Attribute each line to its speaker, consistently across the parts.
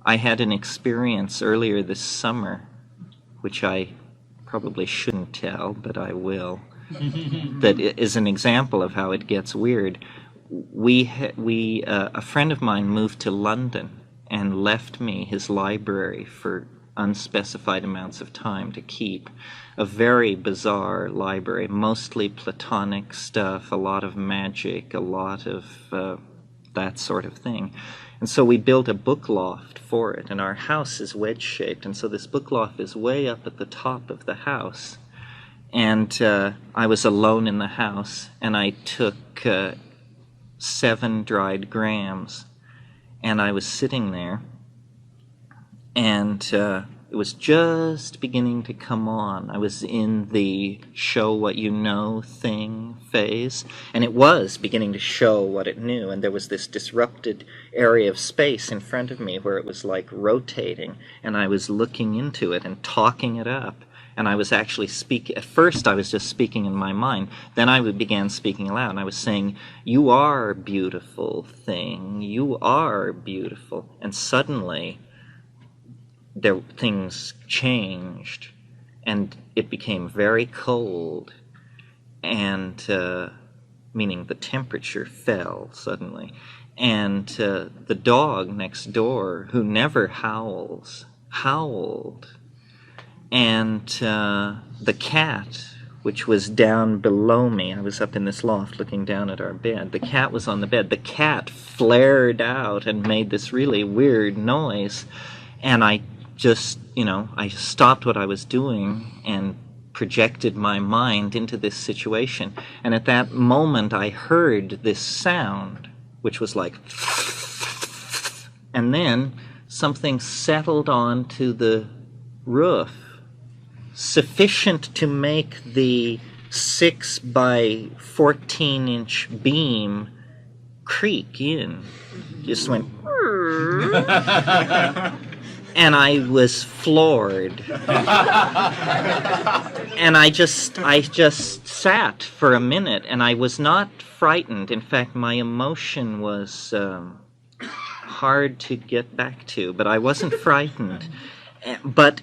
Speaker 1: I had an experience earlier this summer, which I probably shouldn't tell, but I will, that is an example of how it gets weird. A friend of mine moved to London and left me his library for unspecified amounts of time to keep. A very bizarre library, mostly Platonic stuff, a lot of magic, a lot of that sort of thing. And so we built a book loft for it, and our house is wedge-shaped, and so this book loft is way up at the top of the house. And I was alone in the house, and I took 7 dried grams, and I was sitting there, and it was just beginning to come on. I was in the show what you know thing phase, and it was beginning to show what it knew, and there was this disrupted area of space in front of me where it was like rotating, and I was looking into it and talking it up. And I was actually speaking. At first I was just speaking in my mind. Then I began speaking aloud, and I was saying, "You are beautiful thing. You are beautiful." And suddenly things changed, and it became very cold, and meaning the temperature fell suddenly. And the dog next door, who never howls, howled. And the cat, which was down below me, I was up in this loft looking down at our bed, the cat was on the bed. The cat flared out and made this really weird noise, and I just, I stopped what I was doing and projected my mind into this situation. And at that moment I heard this sound, which was like, and then something settled onto the roof, sufficient to make the 6 by 14-inch beam creak in. Just went, and I was floored. And I just sat for a minute, and I was not frightened. In fact, my emotion was hard to get back to, but I wasn't frightened. But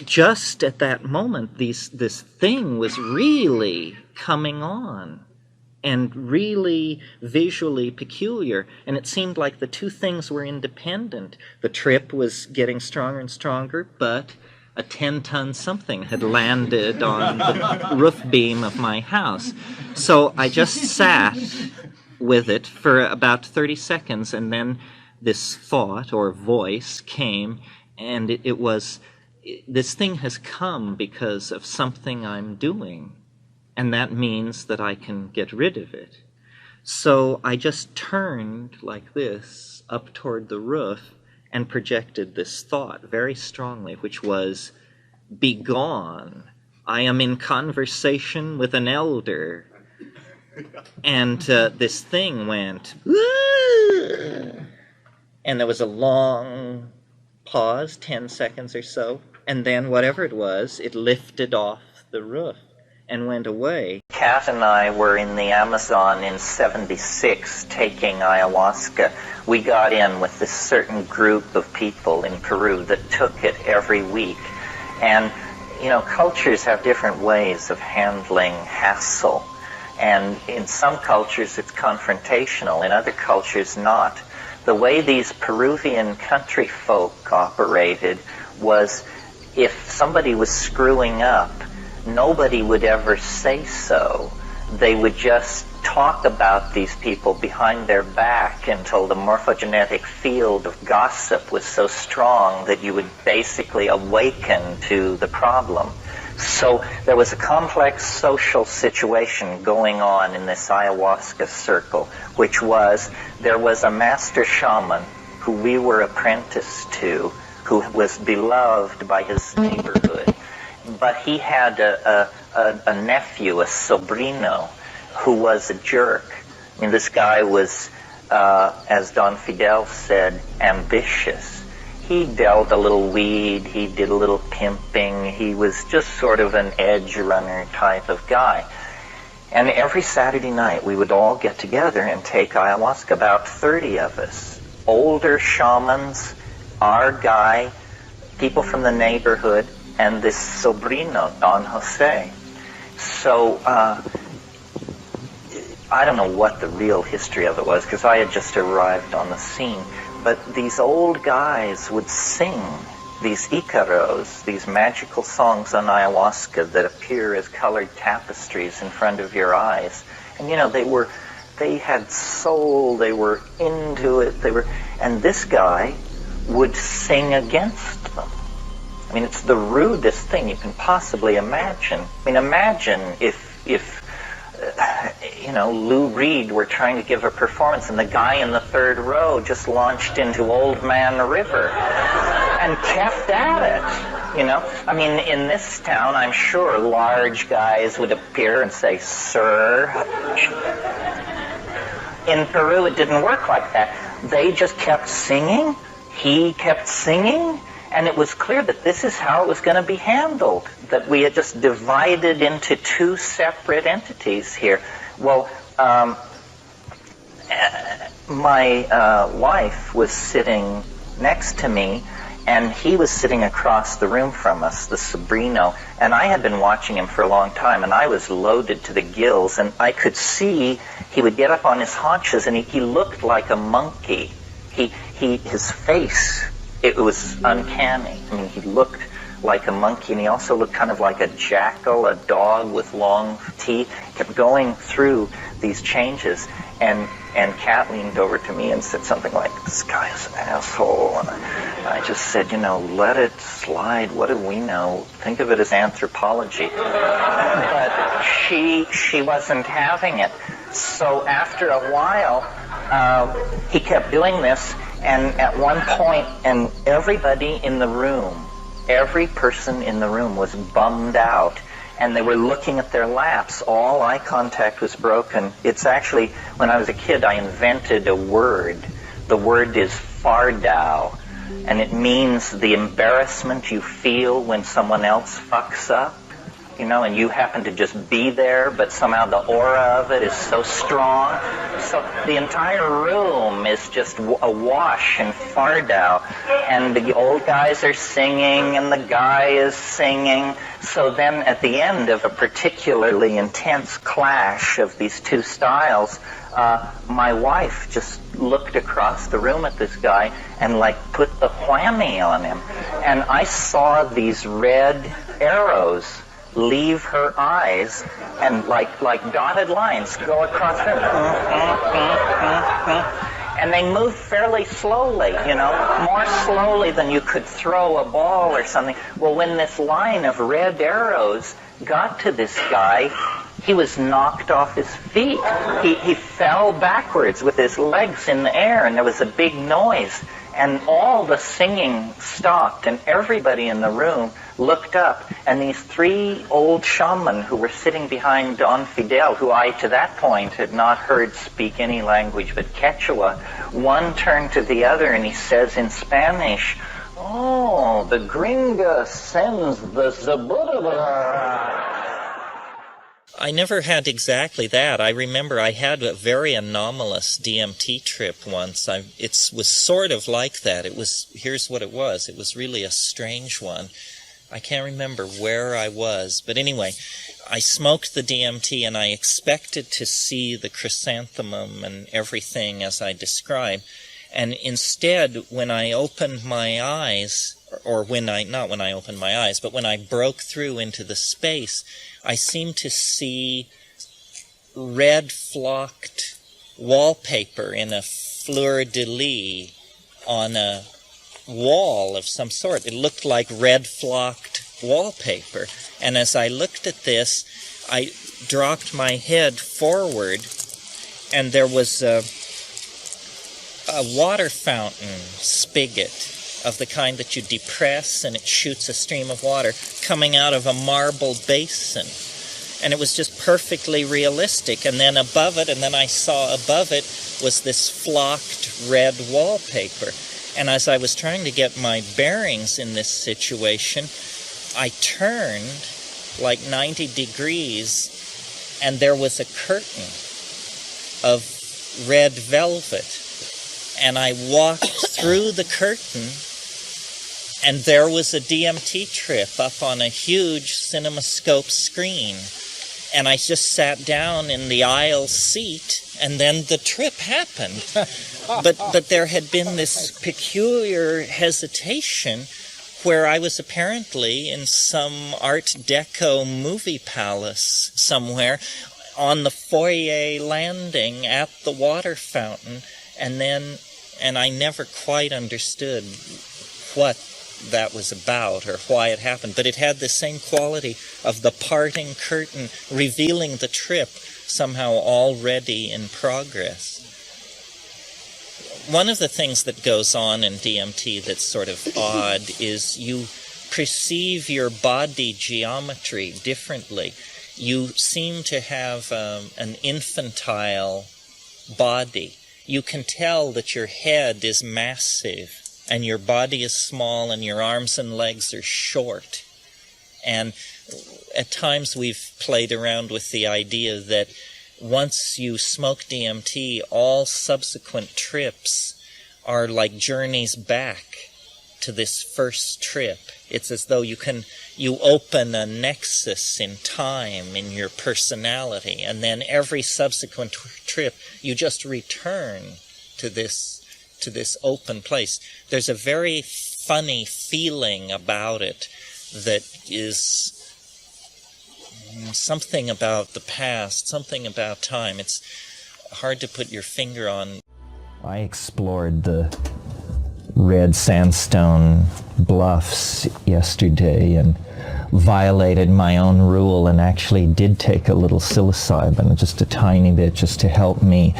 Speaker 1: just at that moment, this thing was really coming on, and really visually peculiar, and it seemed like the two things were independent. The trip was getting stronger and stronger, but a 10-ton something had landed on the roof beam of my house. So I just sat with it for about 30 seconds, and then this thought or voice came, and it was, this thing has come because of something I'm doing, and that means that I can get rid of it. So I just turned like this up toward the roof and projected this thought very strongly, which was, "Begone, I am in conversation with an elder." And this thing went, "Woo!" And there was a long pause, 10 seconds or so, and then whatever it was, it lifted off the roof and went away. Kat and I were in the Amazon in '76 taking ayahuasca. We got in with this certain group of people in Peru that took it every week. And, cultures have different ways of handling hassle. And in some cultures it's confrontational, in other cultures not. The way these Peruvian country folk operated was, if somebody was screwing up, nobody would ever say so. They would just talk about these people behind their back until the morphogenetic field of gossip was so strong that you would basically awaken to the problem. So there was a complex social situation going on in this ayahuasca circle, which was, there was a master shaman who we were apprenticed to, who was beloved by his neighborhood. But he had a nephew, a sobrino, who was a jerk. I mean, this guy was, as Don Fidel said, ambitious. He dealt a little weed, he did a little pimping, he was just sort of an edge runner type of guy. And every Saturday night we would all get together and take ayahuasca, about 30 of us. Older shamans, our guy, people from the neighborhood, and this sobrino, Don Jose. So I don't know what the real history of it was, because I had just arrived on the scene. But these old guys would sing these Icaros, these magical songs on ayahuasca that appear as colored tapestries in front of your eyes. And they had soul, they were into it, and this guy would sing against them. I mean, it's the rudest thing you can possibly imagine. I mean, imagine if Lou Reed were trying to give a performance and the guy in the third row just launched into Old Man River and kept at it, I mean, in this town, I'm sure large guys would appear and say, "Sir." In Peru, it didn't work like that. They just kept singing. He kept singing. And it was clear that this is how it was going to be handled, that we had just divided into two separate entities here. Well, my wife was sitting next to me, and he was sitting across the room from us, the sobrino, and I had been watching him for a long time, and I was loaded to the gills, and I could see he would get up on his haunches, and he looked like a monkey. His face... It was uncanny. I mean, he looked like a monkey, and he also looked kind of like a jackal, a dog with long teeth. He kept going through these changes, and Kat leaned over to me and said something like, "This guy is an asshole." And I just said, let it slide. What do we know? Think of it as anthropology. But she wasn't having it. So after a while, he kept doing this. And at one point, and everybody in the room, every person in the room was bummed out, and they were looking at their laps. All eye contact was broken. It's actually, when I was a kid, I invented a word. The word is fardao, and it means the embarrassment you feel when someone else fucks up. And you happen to just be there, but somehow the aura of it is so strong. So the entire room is just awash in fardao. And the old guys are singing, and the guy is singing. So then at the end of a particularly intense clash of these two styles, my wife just looked across the room at this guy and put the whammy on him. And I saw these red arrows leave her eyes and like dotted lines go across them. And they moved fairly slowly, more slowly than you could throw a ball or something. Well, when this line of red arrows got to this guy, he was knocked off his feet. He fell backwards with his legs in the air, and there was a big noise. And all the singing stopped, and everybody in the room looked up, and these three old shaman who were sitting behind Don Fidel, who I, to that point, had not heard speak any language but Quechua, one turned to the other, and he says in Spanish, "Oh, the gringa sends the zabura." I never had exactly that. I remember I had a very anomalous DMT trip once. It was sort of like that. Here's what it was. It was really a strange one. I can't remember where I was, but anyway, I smoked the DMT and I expected to see the chrysanthemum and everything as I described. And instead, when I opened my eyes, not when I opened my eyes, but when I broke through into the space, I seemed to see red flocked wallpaper in a fleur-de-lis on a wall of some sort. It looked like red flocked wallpaper. And as I looked at this, I dropped my head forward, and there was a water fountain spigot of the kind that you depress and it shoots a stream of water coming out of a marble basin. And it was just perfectly realistic. And then above it, and then I saw above it, was this flocked red wallpaper. And as I was trying to get my bearings in this situation, I turned like 90 degrees, and there was a curtain of red velvet. And I walked through the curtain And there was a DMT trip up on a huge CinemaScope screen. And I just sat down in the aisle seat, and then the trip happened. But there had been this peculiar hesitation where I was apparently in some Art Deco movie palace somewhere on the foyer landing at the water fountain, and I never quite understood what that was about or why it happened, but it had the same quality of the parting curtain revealing the trip somehow already in progress. One of the things that goes on in DMT that's sort of odd is you perceive your body geometry differently. You seem to have an infantile body. You can tell that your head is massive and your body is small and your arms and legs are short. And at times we've played around with the idea that once you smoke DMT, all subsequent trips are like journeys back to this first trip. It's as though you open a nexus in time in your personality, and then every subsequent trip you just return to this open place. There's a very funny feeling about it that is something about the past, something about time. It's hard to put your finger on.
Speaker 2: I explored the red sandstone bluffs yesterday and violated my own rule and actually did take a little psilocybin, just a tiny bit, just to help me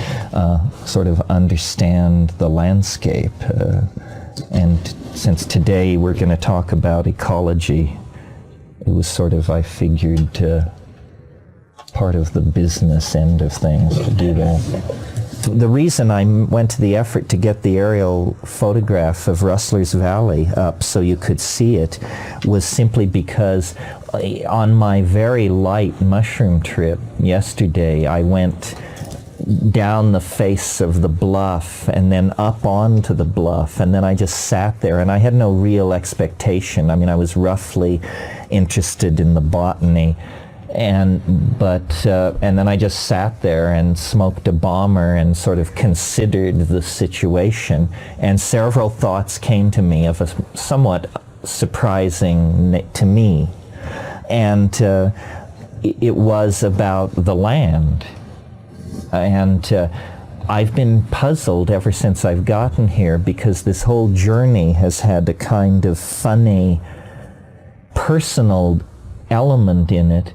Speaker 2: sort of understand the landscape. And since today we're going to talk about ecology, it was sort of, I figured, part of the business end of things to do that. The reason I went to the effort to get the aerial photograph of Rustler's Valley up so you could see it was simply because on my very light mushroom trip yesterday, I went down the face of the bluff and then up onto the bluff, and then I just sat there, and I had no real expectation. I mean, I was roughly interested in the botany, and then I just sat there and smoked a bomber and sort of considered the situation, and several thoughts came to me of a somewhat surprising to me, and it was about the land. And I've been puzzled ever since I've gotten here, because this whole journey has had a kind of funny personal element in it,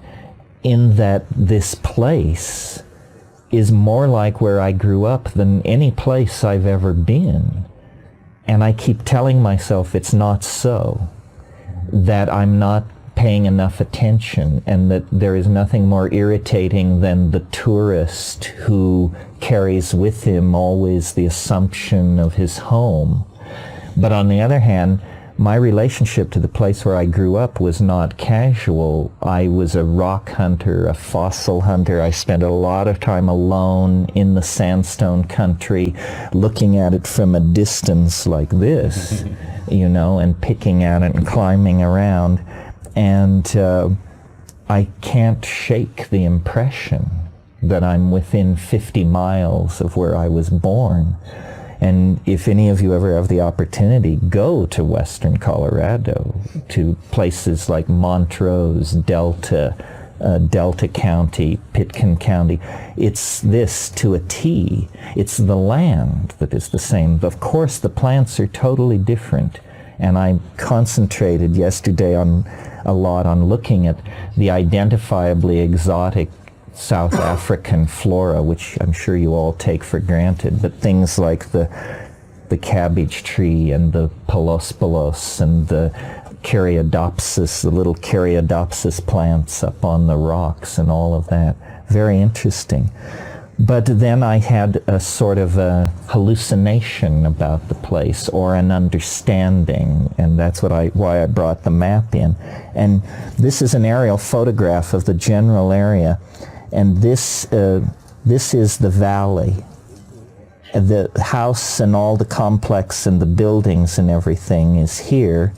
Speaker 2: in that this place is more like where I grew up than any place I've ever been. And I keep telling myself it's not so, that I'm not paying enough attention, and that there is nothing more irritating than the tourist who carries with him always the assumption of his home. But on the other hand, my relationship to the place where I grew up was not casual. I was a rock hunter, a fossil hunter. I spent a lot of time alone in the sandstone country, looking at it from a distance like this, you know, and picking at it and climbing around. And I can't shake the impression that I'm within 50 miles of where I was born. And if any of you ever have the opportunity, go to western Colorado, to places like Montrose, Delta County, Pitkin County. It's this to a T. It's the land that is the same. Of course, the plants are totally different. And I concentrated yesterday a lot on looking at the identifiably exotic South African flora, which I'm sure you all take for granted, but things like the cabbage tree and the Pelospelus and the Caryodopsis, the little Caryodopsis plants up on the rocks and all of that. Very interesting. But then I had a sort of a hallucination about the place, or an understanding, and that's why I brought the map in. And this is an aerial photograph of the general area, and this is the valley. The house and all the complex and the buildings and everything is here.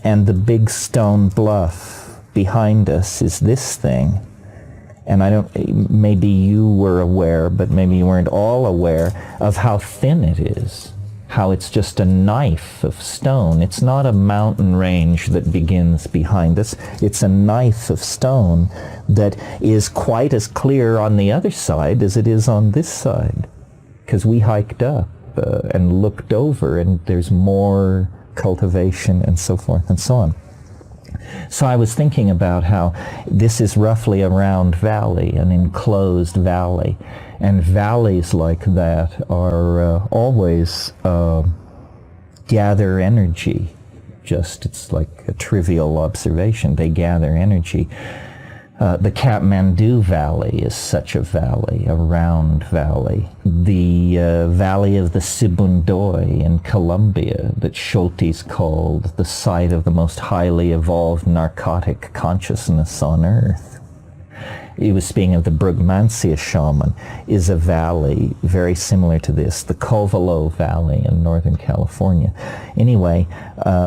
Speaker 2: and the big stone bluff behind us is this thing. And I don't, maybe you were aware, but maybe you weren't all aware of how thin it is, how it's just a knife of stone. It's not a mountain range that begins behind us. It's a knife of stone that is quite as clear on the other side as it is on this side, because we hiked up and looked over, and there's more cultivation and so forth and so on. So I was thinking about how this is roughly a round valley, an enclosed valley, and valleys like that are always gather energy. Just, it's like a trivial observation. They gather energy. The Kathmandu Valley is such a valley, a round valley. The valley of the Sibundoy in Colombia that Schultes called the site of the most highly evolved narcotic consciousness on Earth. He was speaking of the Brugmansia shaman, is a valley very similar to this, the Covelo Valley in Northern California. Anyway,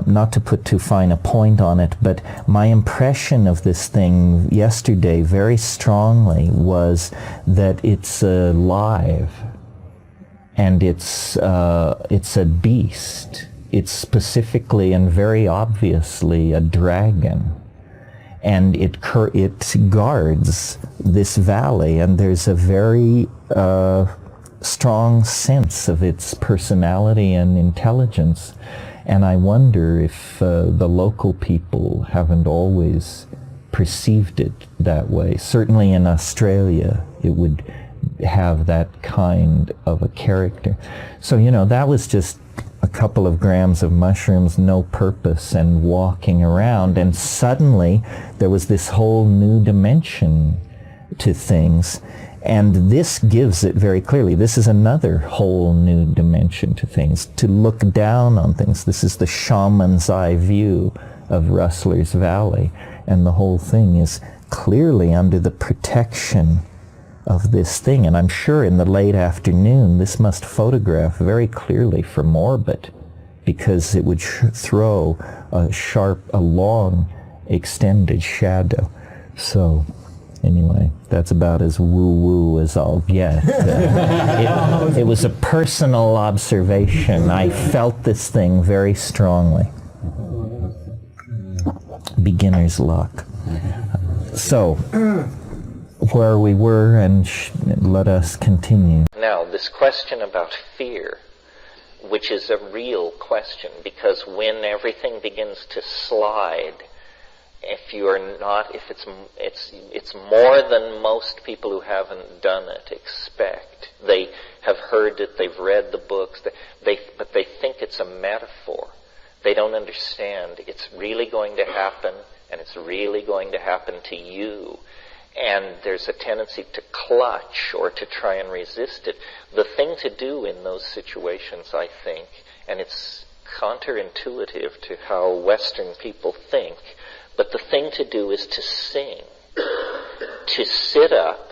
Speaker 2: not to put too fine a point on it, but my impression of this thing yesterday very strongly was that it's alive, and it's a beast. It's specifically and very obviously a dragon. And it guards this valley, and there's a very strong sense of its personality and intelligence. And I wonder if the local people haven't always perceived it that way. Certainly in Australia, it would have that kind of a character. So, that was just a couple of grams of mushrooms, no purpose, and walking around, and suddenly there was this whole new dimension to things, and this gives it very clearly. This is another whole new dimension to things, to look down on things. This is the shaman's eye view of Rustler's Valley, and the whole thing is clearly under the protection of this thing. And I'm sure in the late afternoon this must photograph very clearly from orbit, because it would throw a long extended shadow. So anyway, that's about as woo-woo as I'll get. It was a personal observation. I felt this thing very strongly. Beginner's luck. So where we were, and let us continue.
Speaker 1: Now, this question about fear, which is a real question, because when everything begins to slide, if it's more than most people who haven't done it expect. They have heard it, they've read the books, but they think it's a metaphor. They don't understand it's really going to happen, and it's really going to happen to you. And there's a tendency to clutch or to try and resist it. The thing to do in those situations, I think, and it's counterintuitive to how Western people think, but the thing to do is to sing, to sit up,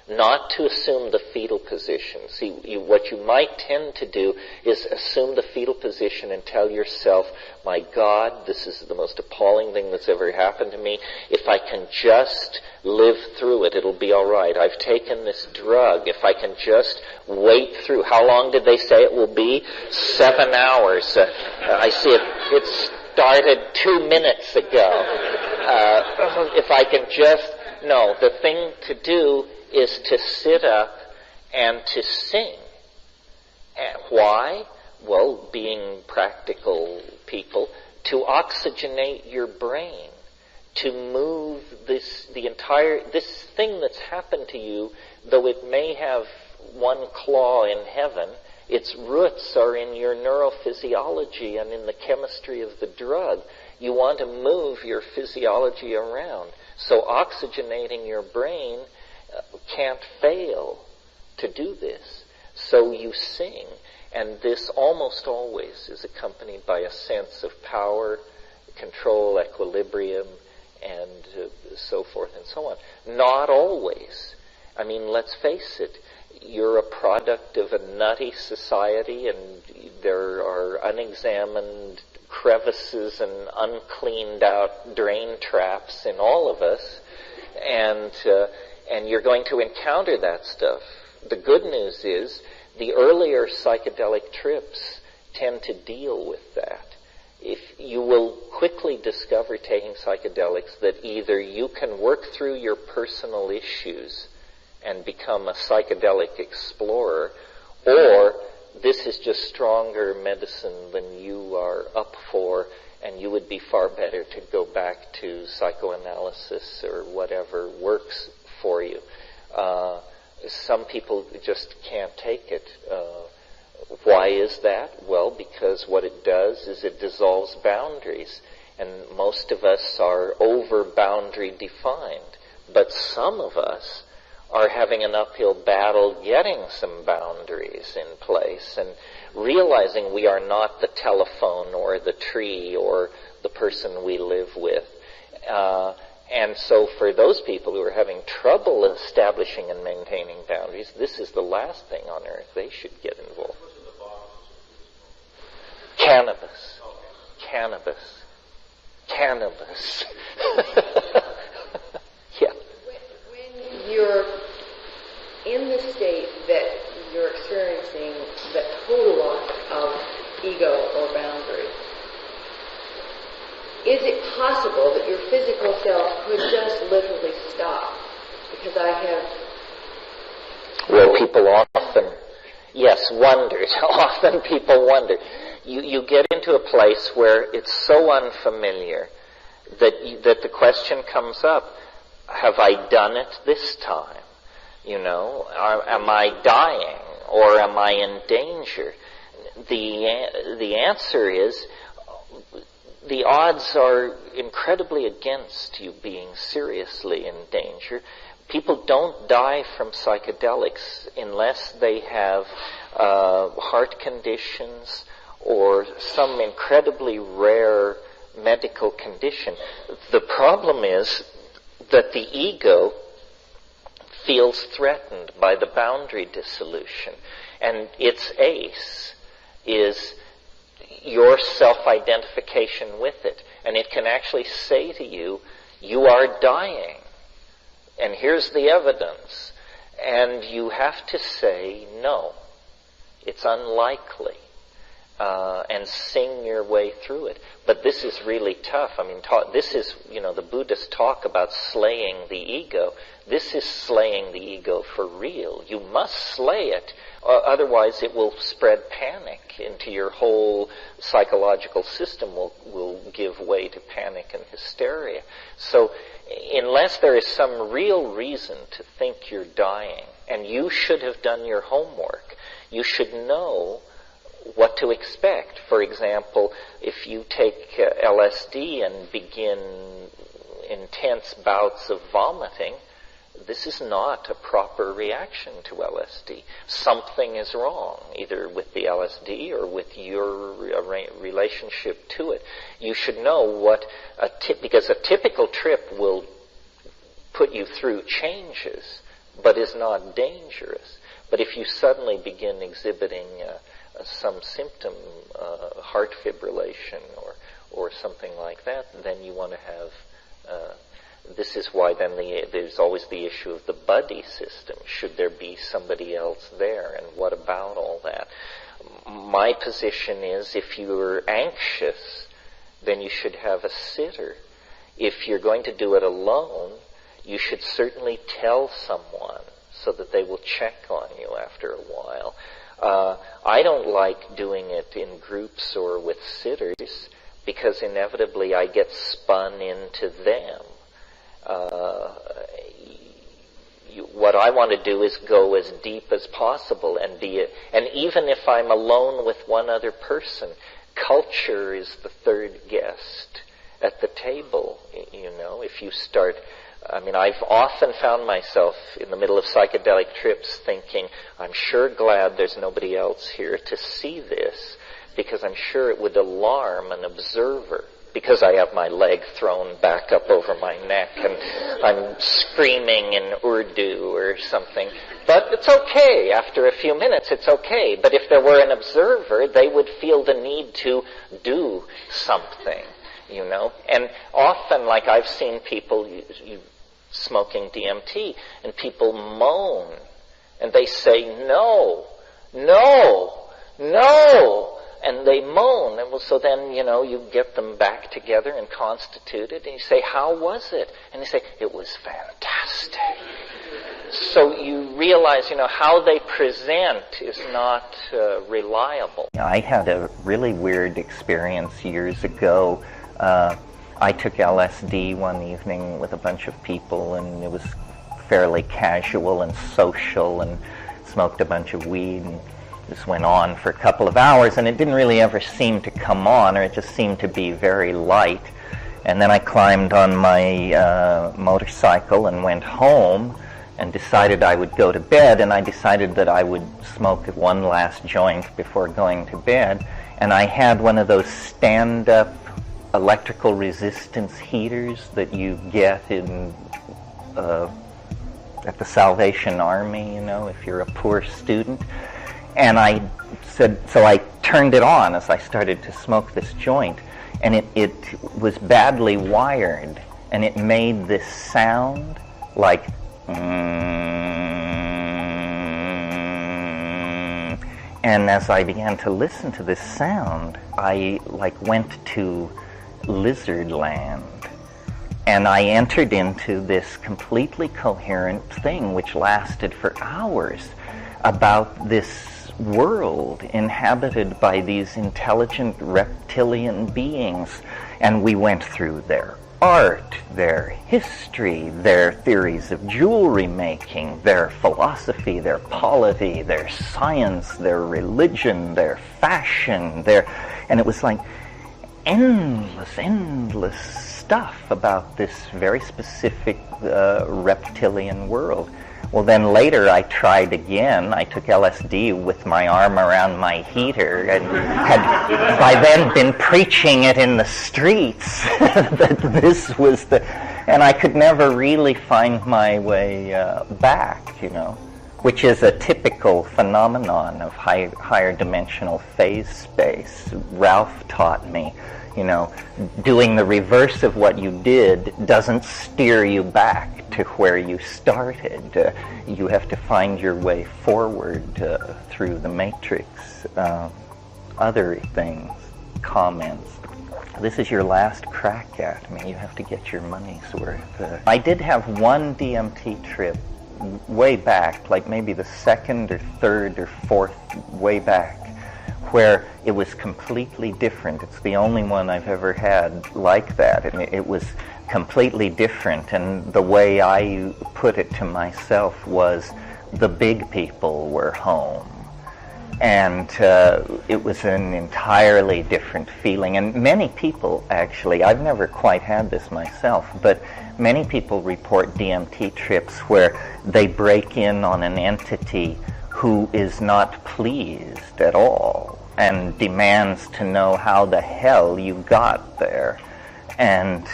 Speaker 1: not to assume the fetal position. See, what you might tend to do is assume the fetal position and tell yourself, my God, this is the most appalling thing that's ever happened to me. If I can just live through it, it'll be all right. I've taken this drug. If I can just wait through. How long did they say it will be? 7 hours. I see it started 2 minutes ago. If I can just... No, the thing to do is to sit up and to sing. And why? Well, being practical people, to oxygenate your brain, to move this thing that's happened to you, though it may have one claw in heaven, its roots are in your neurophysiology and in the chemistry of the drug. You want to move your physiology around. So oxygenating your brain can't fail to do this. So you sing, and this almost always is accompanied by a sense of power, control, equilibrium, and so forth and so on. Not always. I mean, let's face it, you're a product of a nutty society, and there are unexamined crevices and uncleaned out drain traps in all of us, and you're going to encounter that stuff. The good news is the earlier psychedelic trips tend to deal with that. If you will quickly discover taking psychedelics that either you can work through your personal issues and become a psychedelic explorer, or this is just stronger medicine than you are up for, and you would be far better to go back to psychoanalysis or whatever works for you. Some people just can't take it. Why is that? Well, because what it does is it dissolves boundaries, and most of us are over boundary defined, but some of us are having an uphill battle getting some boundaries in place and realizing we are not the telephone or the tree or the person we live with. And so for those people who are having trouble establishing and maintaining boundaries, this is the last thing on earth they should get involved. Cannabis. Cannabis. Cannabis. Yeah.
Speaker 3: When you're in the state that you're experiencing the total loss of ego or boundary, is it possible that your physical self could just literally stop? Because I have...
Speaker 1: Well, people often, yes, wondered. Often people wonder. You get into a place where it's so unfamiliar that the question comes up, have I done it this time? You know, am I dying or am I in danger? The answer is the odds are incredibly against you being seriously in danger. People don't die from psychedelics unless they have heart conditions or some incredibly rare medical condition. The problem is that the ego feels threatened by the boundary dissolution, and its ace is your self-identification with it. And it can actually say to you, you are dying, and here's the evidence. And you have to say, no, it's unlikely, and sing your way through it. But this is really tough. I mean, this is, the Buddhists talk about slaying the ego. This is slaying the ego for real. You must slay it, otherwise it will spread panic into your whole psychological system, will give way to panic and hysteria. So unless there is some real reason to think you're dying, and you should have done your homework, you should know what to expect. For example, if you take LSD and begin intense bouts of vomiting, this is not a proper reaction to LSD. Something is wrong, either with the LSD or with your relationship to it. You should know what because a typical trip will put you through changes, but is not dangerous. But if you suddenly begin exhibiting some symptom, heart fibrillation or something like that, then you want to have... this is why then there's always the issue of the buddy system. Should there be somebody else there, and what about all that? My position is, if you're anxious, then you should have a sitter. If you're going to do it alone, you should certainly tell someone so that they will check on you after a while. I don't like doing it in groups or with sitters because inevitably I get spun into them. What I want to do is go as deep as possible and and even if I'm alone with one other person, culture is the third guest at the table. If you start... I've often found myself in the middle of psychedelic trips thinking, I'm sure glad there's nobody else here to see this, because I'm sure it would alarm an observer. because I have my leg thrown back up over my neck and I'm screaming in Urdu or something. But it's okay. After a few minutes, it's okay. But if there were an observer, they would feel the need to do something, you know. And often, like I've seen people smoking DMT, and people moan, and they say, no, no, no, and they moan. And well, so then, you know, you get them back together and constituted, and you say, how was it? And they say, it was fantastic. So you realize, you know, how they present is not reliable.
Speaker 2: I had a really weird experience years ago. I took LSD one evening with a bunch of people, and it was fairly casual and social, and smoked a bunch of weed, and this went on for a couple of hours, and it didn't really ever seem to come on, or it just seemed to be very light. And then I climbed on my motorcycle and went home, and decided I would go to bed, and I decided that I would smoke one last joint before going to bed. And I had one of those stand-up electrical resistance heaters that you get in at the Salvation Army, you know, if you're a poor student. And I said, so I turned it on as I started to smoke this joint, and it was badly wired, and it made this sound like and as I began to listen to this sound, I went to lizard land, and I entered into this completely coherent thing which lasted for hours about this world inhabited by these intelligent reptilian beings. And we went through their art, their history, their theories of jewelry making, their philosophy, their polity, their science, their religion, their fashion, and it was like endless stuff about this very specific reptilian world. Well, then later I tried again. I took LSD with my arm around my heater and had by then been preaching it in the streets that this was and I could never really find my way back, you know, which is a typical phenomenon of higher dimensional phase space. Ralph taught me, you know, doing the reverse of what you did doesn't steer you back to where you started. You have to find your way forward through the matrix. Other things, comments. This is your last crack at me. You have to get your money's worth. I did have one DMT trip way back, like maybe the second or third or fourth way back, where it was completely different. It's the only one I've ever had like that, and it was completely different. And the way I put it to myself was the big people were home. And it was an entirely different feeling. And many people, actually, I've never quite had this myself, but many people report DMT trips where they break in on an entity who is not pleased at all and demands to know how the hell you got there. And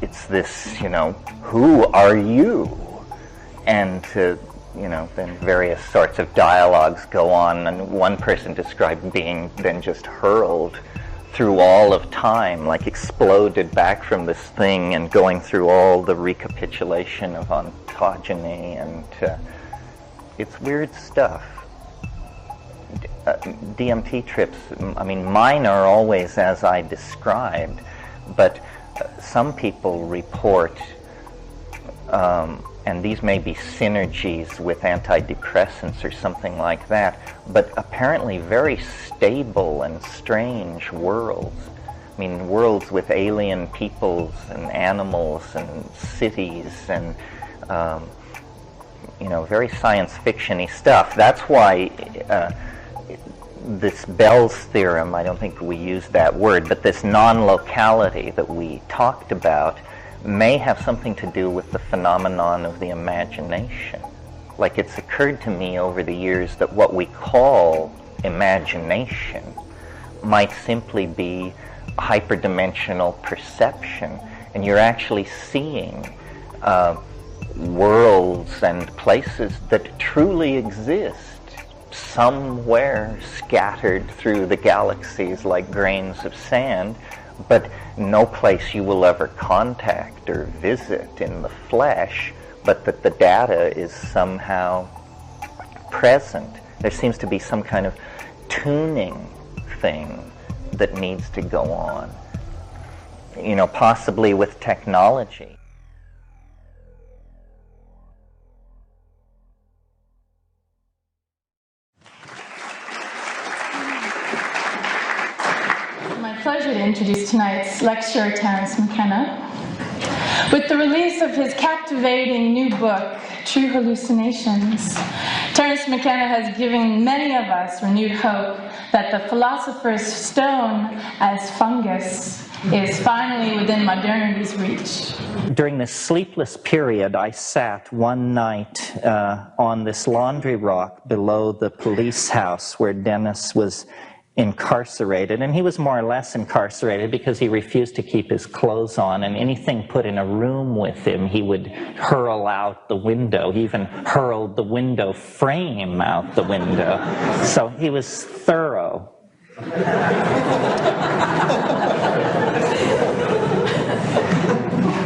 Speaker 2: it's this, you know, who are you? And you know, then various sorts of dialogues go on, and one person described being then just hurled through all of time, like exploded back from this thing and going through all the recapitulation of ontogeny, and it's weird stuff. DMT trips, I mean, mine are always as I described, but some people report and these may be synergies with antidepressants or something like that, but apparently very stable and strange worlds. I mean, worlds with alien peoples and animals and cities and, you know, very science fiction-y stuff. That's why this Bell's theorem, I don't think we used that word, but this non-locality that we talked about may have something to do with the phenomenon of the imagination. Like, it's occurred to me over the years that what we call imagination might simply be
Speaker 1: hyperdimensional perception, and you're actually seeing worlds and places that truly exist somewhere scattered through the galaxies like grains of sand, but no place you will ever contact or visit in the flesh, but that the data is somehow present. There seems to be some kind of tuning thing that needs to go on, you know, possibly with technology.
Speaker 4: My pleasure to introduce tonight's lecturer, Terence McKenna. With the release of his captivating new book, True Hallucinations, Terence McKenna has given many of us renewed hope that the philosopher's stone as fungus is finally within modernity's reach.
Speaker 1: During this sleepless period, I sat one night on this laundry rock below the police house where Dennis was incarcerated, and he was more or less incarcerated because he refused to keep his clothes on, and anything put in a room with him he would hurl out the window. He even hurled the window frame out the window. So he was thorough.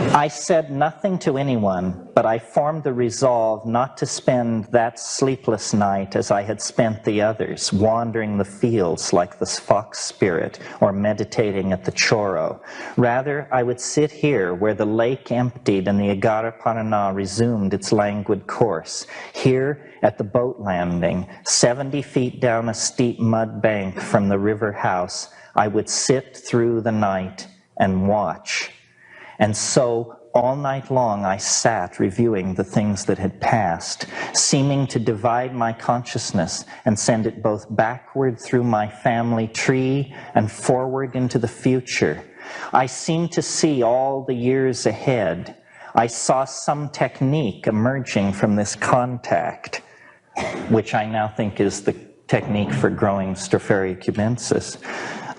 Speaker 1: I said nothing to anyone, but I formed the resolve not to spend that sleepless night as I had spent the others, wandering the fields like the fox spirit or meditating at the Chorro. Rather, I would sit here where the lake emptied and the Agara resumed its languid course, here at the boat landing, 70 feet down a steep mud bank from the river house. I would sit through the night and watch. And so, all night long, I sat reviewing the things that had passed, seeming to divide my consciousness and send it both backward through my family tree and forward into the future. I seemed to see all the years ahead. I saw some technique emerging from this contact, which I now think is the technique for growing Stropharia cubensis.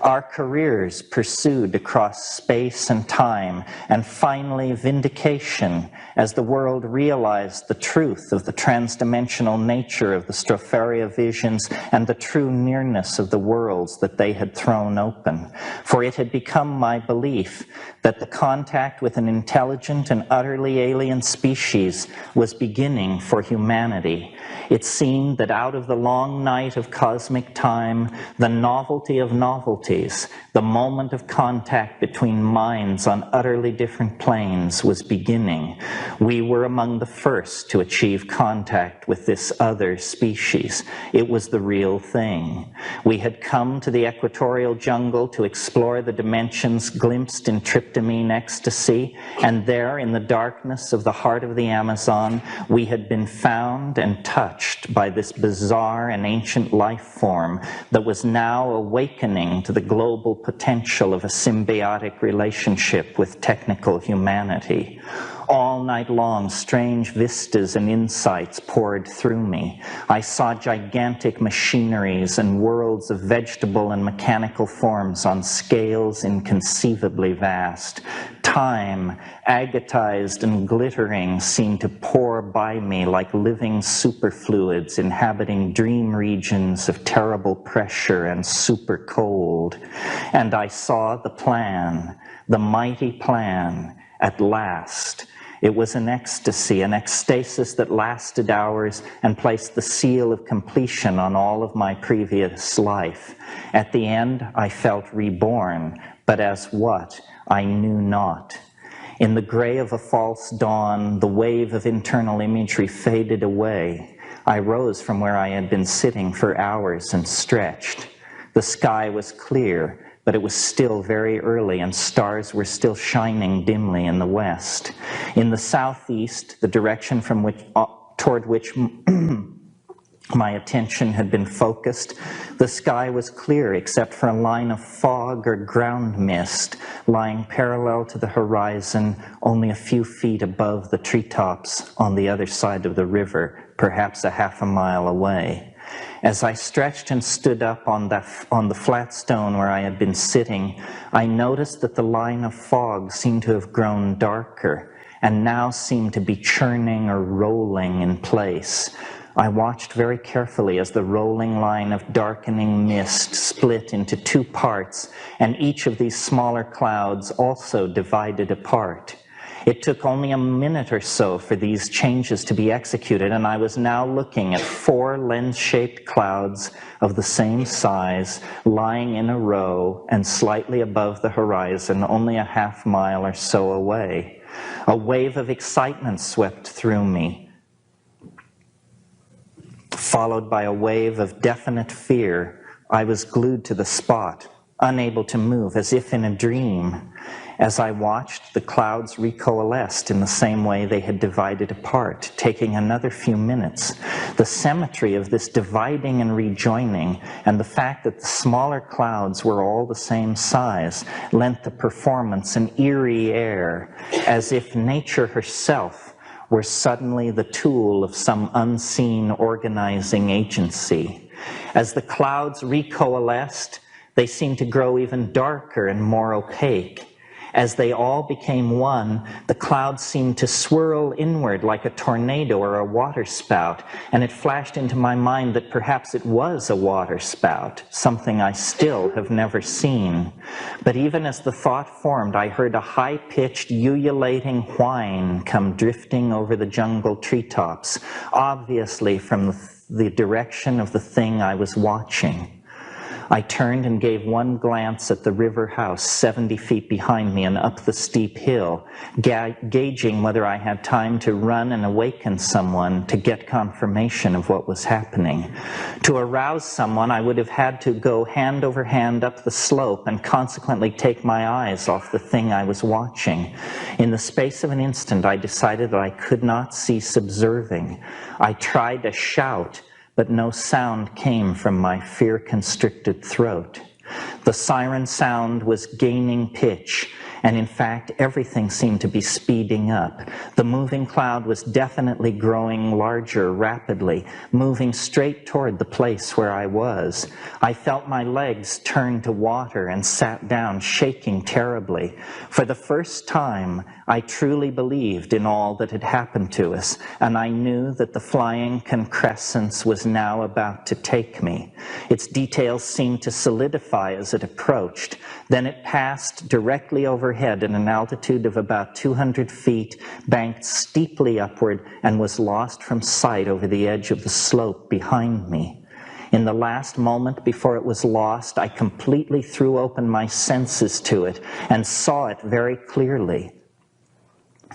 Speaker 1: Our careers pursued across space and time, and finally vindication as the world realized the truth of the transdimensional nature of the Stropharia visions and the true nearness of the worlds that they had thrown open. For it had become my belief that the contact with an intelligent and utterly alien species was beginning for humanity. It seemed that out of the long night of cosmic time, the novelty of novelties, the moment of contact between minds on utterly different planes was beginning. We were among the first to achieve contact with this other species. It was the real thing. We had come to the equatorial jungle to explore the dimensions glimpsed in tryptamine ecstasy, and there in the darkness of the heart of the Amazon, we had been found and touched by this bizarre and ancient life form that was now awakening to the global potential of a symbiotic relationship with technical humanity. All night long, strange vistas and insights poured through me. I saw gigantic machineries and worlds of vegetable and mechanical forms on scales inconceivably vast. Time, agatized and glittering, seemed to pour by me like living superfluids inhabiting dream regions of terrible pressure and super cold. And I saw the plan, the mighty plan, at last. It was an ecstasy, an ecstasis that lasted hours and placed the seal of completion on all of my previous life. At the end, I felt reborn, but as what? I knew not. In the gray of a false dawn, the wave of internal imagery faded away. I rose from where I had been sitting for hours and stretched. The sky was clear, but it was still very early and stars were still shining dimly in the west. In the southeast, the direction from which, toward which my attention had been focused, the sky was clear except for a line of fog or ground mist lying parallel to the horizon only a few feet above the treetops on the other side of the river, perhaps a half a mile away. As I stretched and stood up on the flat stone where I had been sitting, I noticed that the line of fog seemed to have grown darker and now seemed to be churning or rolling in place. I watched very carefully as the rolling line of darkening mist split into two parts, and each of these smaller clouds also divided apart. It took only a minute or so for these changes to be executed, and I was now looking at 4 lens-shaped clouds of the same size lying in a row and slightly above the horizon, only a half mile or so away. A wave of excitement swept through me, followed by a wave of definite fear. I was glued to the spot, unable to move, as if in a dream. As I watched, the clouds recoalesced in the same way they had divided apart, taking another few minutes. The symmetry of this dividing and rejoining, and the fact that the smaller clouds were all the same size, lent the performance an eerie air, as if nature herself were suddenly the tool of some unseen organizing agency. As the clouds recoalesced, they seemed to grow even darker and more opaque. As they all became one, the clouds seemed to swirl inward like a tornado or a waterspout, and it flashed into my mind that perhaps it was a waterspout, something I still have never seen. But even as the thought formed, I heard a high-pitched, ululating whine come drifting over the jungle treetops, obviously from the direction of the thing I was watching. I turned and gave one glance at the river house 70 feet behind me and up the steep hill, gauging whether I had time to run and awaken someone to get confirmation of what was happening. To arouse someone, I would have had to go hand over hand up the slope and consequently take my eyes off the thing I was watching. In the space of an instant, I decided that I could not cease observing. I tried to shout, but no sound came from my fear-constricted throat. The siren sound was gaining pitch, and in fact, everything seemed to be speeding up. The moving cloud was definitely growing larger rapidly, moving straight toward the place where I was. I felt my legs turn to water and sat down, shaking terribly. For the first time, I truly believed in all that had happened to us, and I knew that the flying concrescence was now about to take me. Its details seemed to solidify as it approached. Then it passed directly overhead at an altitude of about 200 feet, banked steeply upward, and was lost from sight over the edge of the slope behind me. In the last moment before it was lost, I completely threw open my senses to it and saw it very clearly.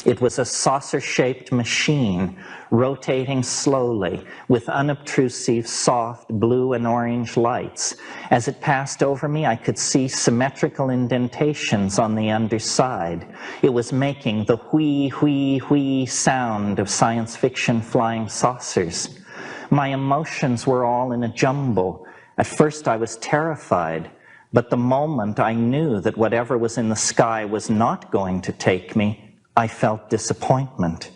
Speaker 1: It was a saucer-shaped machine, rotating slowly, with unobtrusive, soft blue and orange lights. As it passed over me, I could see symmetrical indentations on the underside. It was making the whee, whee, whee sound of science fiction flying saucers. My emotions were all in a jumble. At first I was terrified, but the moment I knew that whatever was in the sky was not going to take me, I felt disappointment.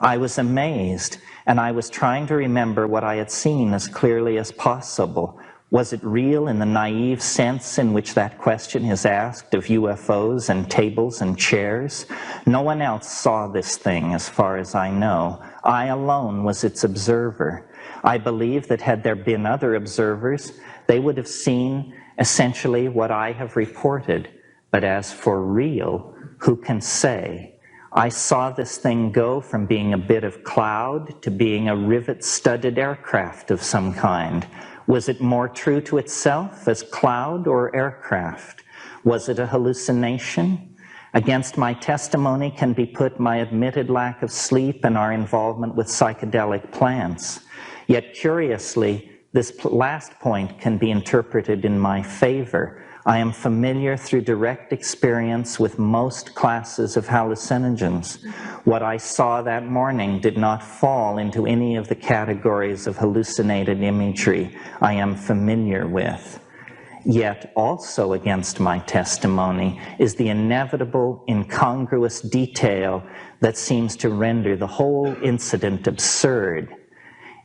Speaker 1: I was amazed, and I was trying to remember what I had seen as clearly as possible. Was it real in the naive sense in which that question is asked of UFOs and tables and chairs? No one else saw this thing, as far as I know. I alone was its observer. I believe that had there been other observers, they would have seen essentially what I have reported. But as for real, who can say? I saw this thing go from being a bit of cloud to being a rivet-studded aircraft of some kind. Was it more true to itself as cloud or aircraft? Was it a hallucination? Against my testimony can be put my admitted lack of sleep and our involvement with psychedelic plants. Yet curiously, this last point can be interpreted in my favor. I am familiar through direct experience with most classes of hallucinogens. What I saw that morning did not fall into any of the categories of hallucinated imagery I am familiar with. Yet also against my testimony is the inevitable incongruous detail that seems to render the whole incident absurd.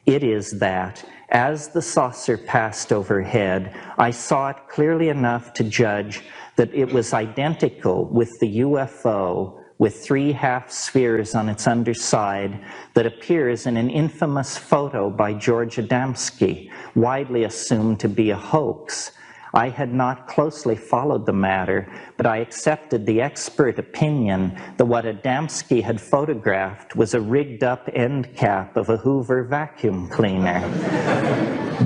Speaker 1: It is that, As the saucer passed overhead, I saw it clearly enough to judge that it was identical with the UFO with 3 half spheres on its underside that appears in an infamous photo by George Adamski, widely assumed to be a hoax. I had not closely followed the matter, but I accepted the expert opinion that what Adamski had photographed was a rigged-up end cap of a Hoover vacuum cleaner.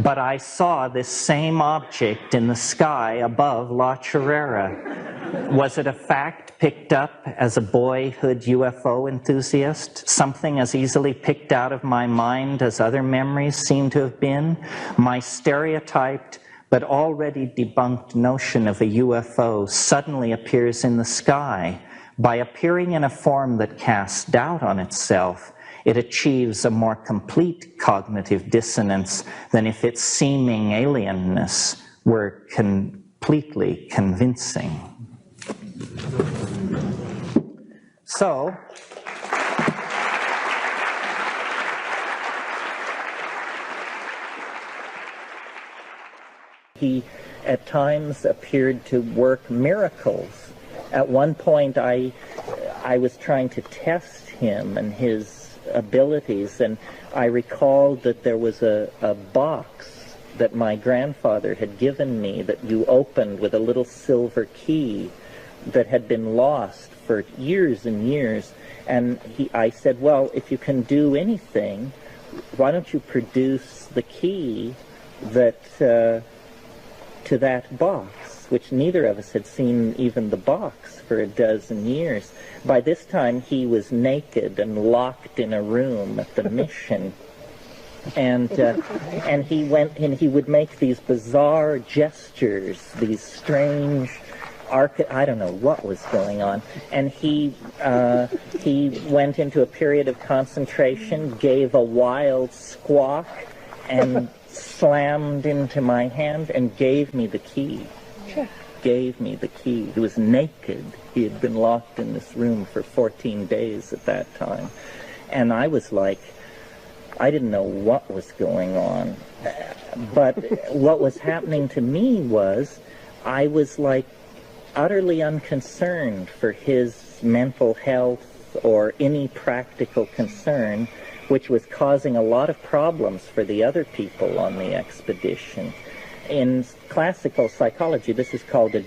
Speaker 1: But I saw this same object in the sky above La Chorrera. Was it a fact picked up as a boyhood UFO enthusiast? Something as easily picked out of my mind as other memories seem to have been? My stereotyped but already debunked notion of a UFO suddenly appears in the sky. By appearing in a form that casts doubt on itself, it achieves a more complete cognitive dissonance than if its seeming alienness were completely convincing. So, he at times appeared to work miracles. At one point I was trying to test him and his abilities, and I recalled that there was a box that my grandfather had given me that you opened with a little silver key that had been lost for years and years. And I said, well, if you can do anything, why don't you produce the key that to that box, which neither of us had seen even the box for a dozen years. By this time, he was naked and locked in a room at the mission. And he went and he would make these bizarre gestures, these strange, I don't know what was going on. And he went into a period of concentration, gave a wild squawk, and slammed into my hand and gave me the key. Gave me the key. He was naked. He had been locked in this room for 14 days at that time. And I was like, I didn't know what was going on. But what was happening to me was, I was like utterly unconcerned for his mental health or any practical concern, which was causing a lot of problems for the other people on the expedition. In classical psychology, this is called a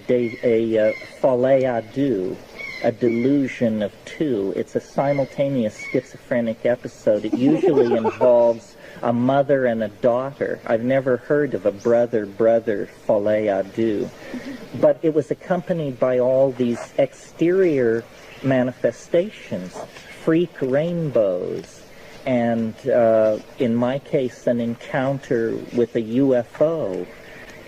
Speaker 1: folie à deux, a delusion of two. It's a simultaneous schizophrenic episode. It usually involves a mother and a daughter. I've never heard of a brother-brother folie à deux. But it was accompanied by all these exterior manifestations, freak rainbows, and in my case, an encounter with a UFO.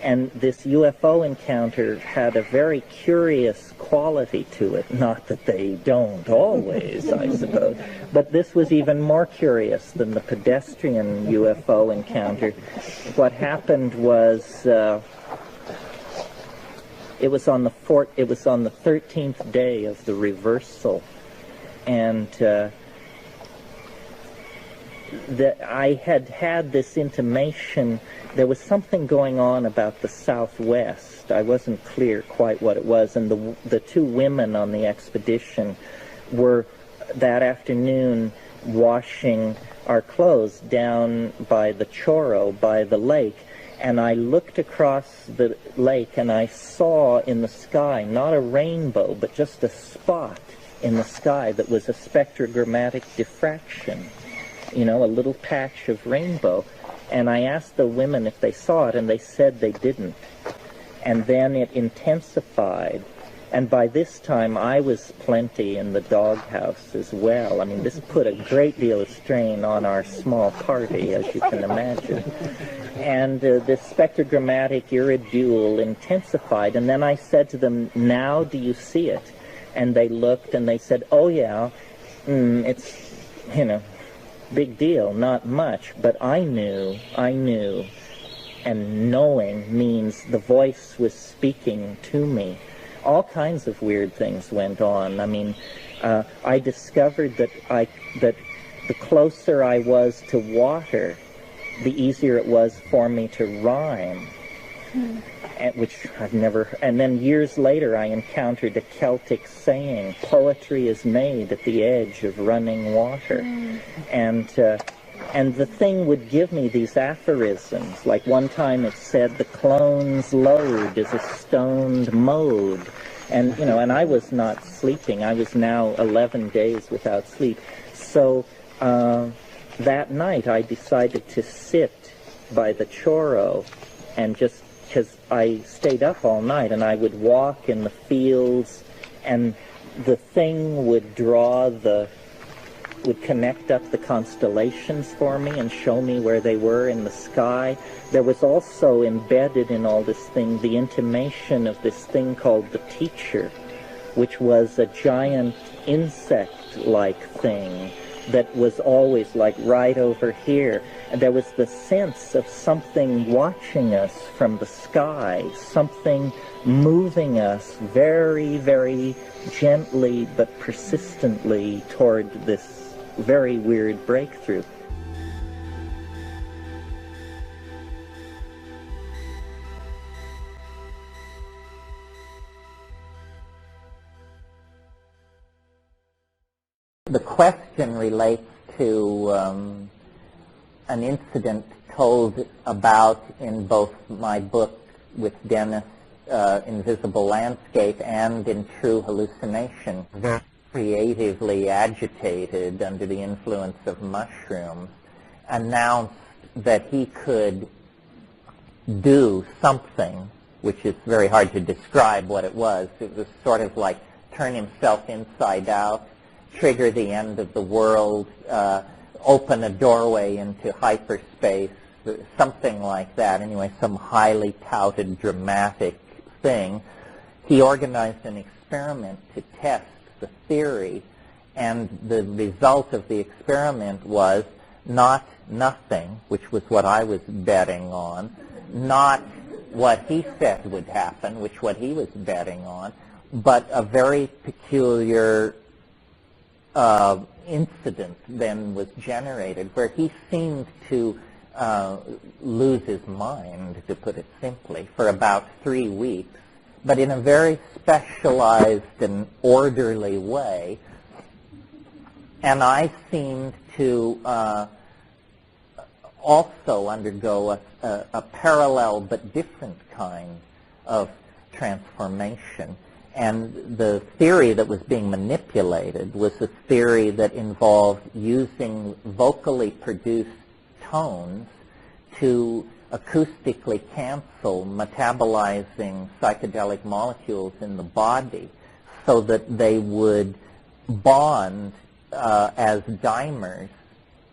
Speaker 1: And this UFO encounter had a very curious quality to it. Not that they don't always, I suppose. But this was even more curious than the pedestrian UFO encounter. What happened was, it was on the 13th day of the reversal, and I had this intimation. There was something going on about the Southwest. I wasn't clear quite what it was, and the two women on the expedition were that afternoon washing our clothes down by the Chorro, by the lake, and I looked across the lake and I saw in the sky not a rainbow but just a spot in the sky that was a spectrogrammatic diffraction, you know, a little patch of rainbow. And I asked the women if they saw it, and they said they didn't. And then it intensified. And by this time, I was plenty in the doghouse as well. I mean, this put a great deal of strain on our small party, as you can imagine. And this spectrogrammatic iridule intensified. And then I said to them, now do you see it? And they looked, and they said, oh, yeah, it's, you know, big deal, not much, but I knew, and knowing means the voice was speaking to me. All kinds of weird things went on. I mean, I discovered that the closer I was to water, the easier it was for me to rhyme. Which I've never, and then years later I encountered a Celtic saying, poetry is made at the edge of running water. And the thing would give me these aphorisms. Like one time it said, the clone's load is a stoned mode. And, you know, and I was not sleeping. I was now 11 days without sleep. So that night I decided to sit by the Chorro and just, because I stayed up all night, and I would walk in the fields, and the thing would would connect up the constellations for me and show me where they were in the sky. There was also embedded in all this thing the intimation of this thing called the teacher, which was a giant insect-like thing that was always like right over here. And there was the sense of something watching us from the sky, something moving us very, very gently but persistently toward this very weird breakthrough.
Speaker 5: The question relates to an incident told about in both my book with Dennis, Invisible Landscape, and in True Hallucination. Creatively agitated under the influence of mushrooms, announced that he could do something, which is very hard to describe what it was. It was sort of like turn himself inside out, trigger the end of the world, open a doorway into hyperspace, something like that. Anyway, some highly touted, dramatic thing. He organized an experiment to test the theory, and the result of the experiment was not nothing, which was what I was betting on, not what he said would happen, which what he was betting on, but a very peculiar incident then was generated where he seemed to lose his mind, to put it simply, for about 3 weeks, but in a very specialized and orderly way. And I seemed to also undergo a parallel but different kind of transformation. And the theory that was being manipulated was a theory that involved using vocally produced tones to acoustically cancel metabolizing psychedelic molecules in the body so that they would bond as dimers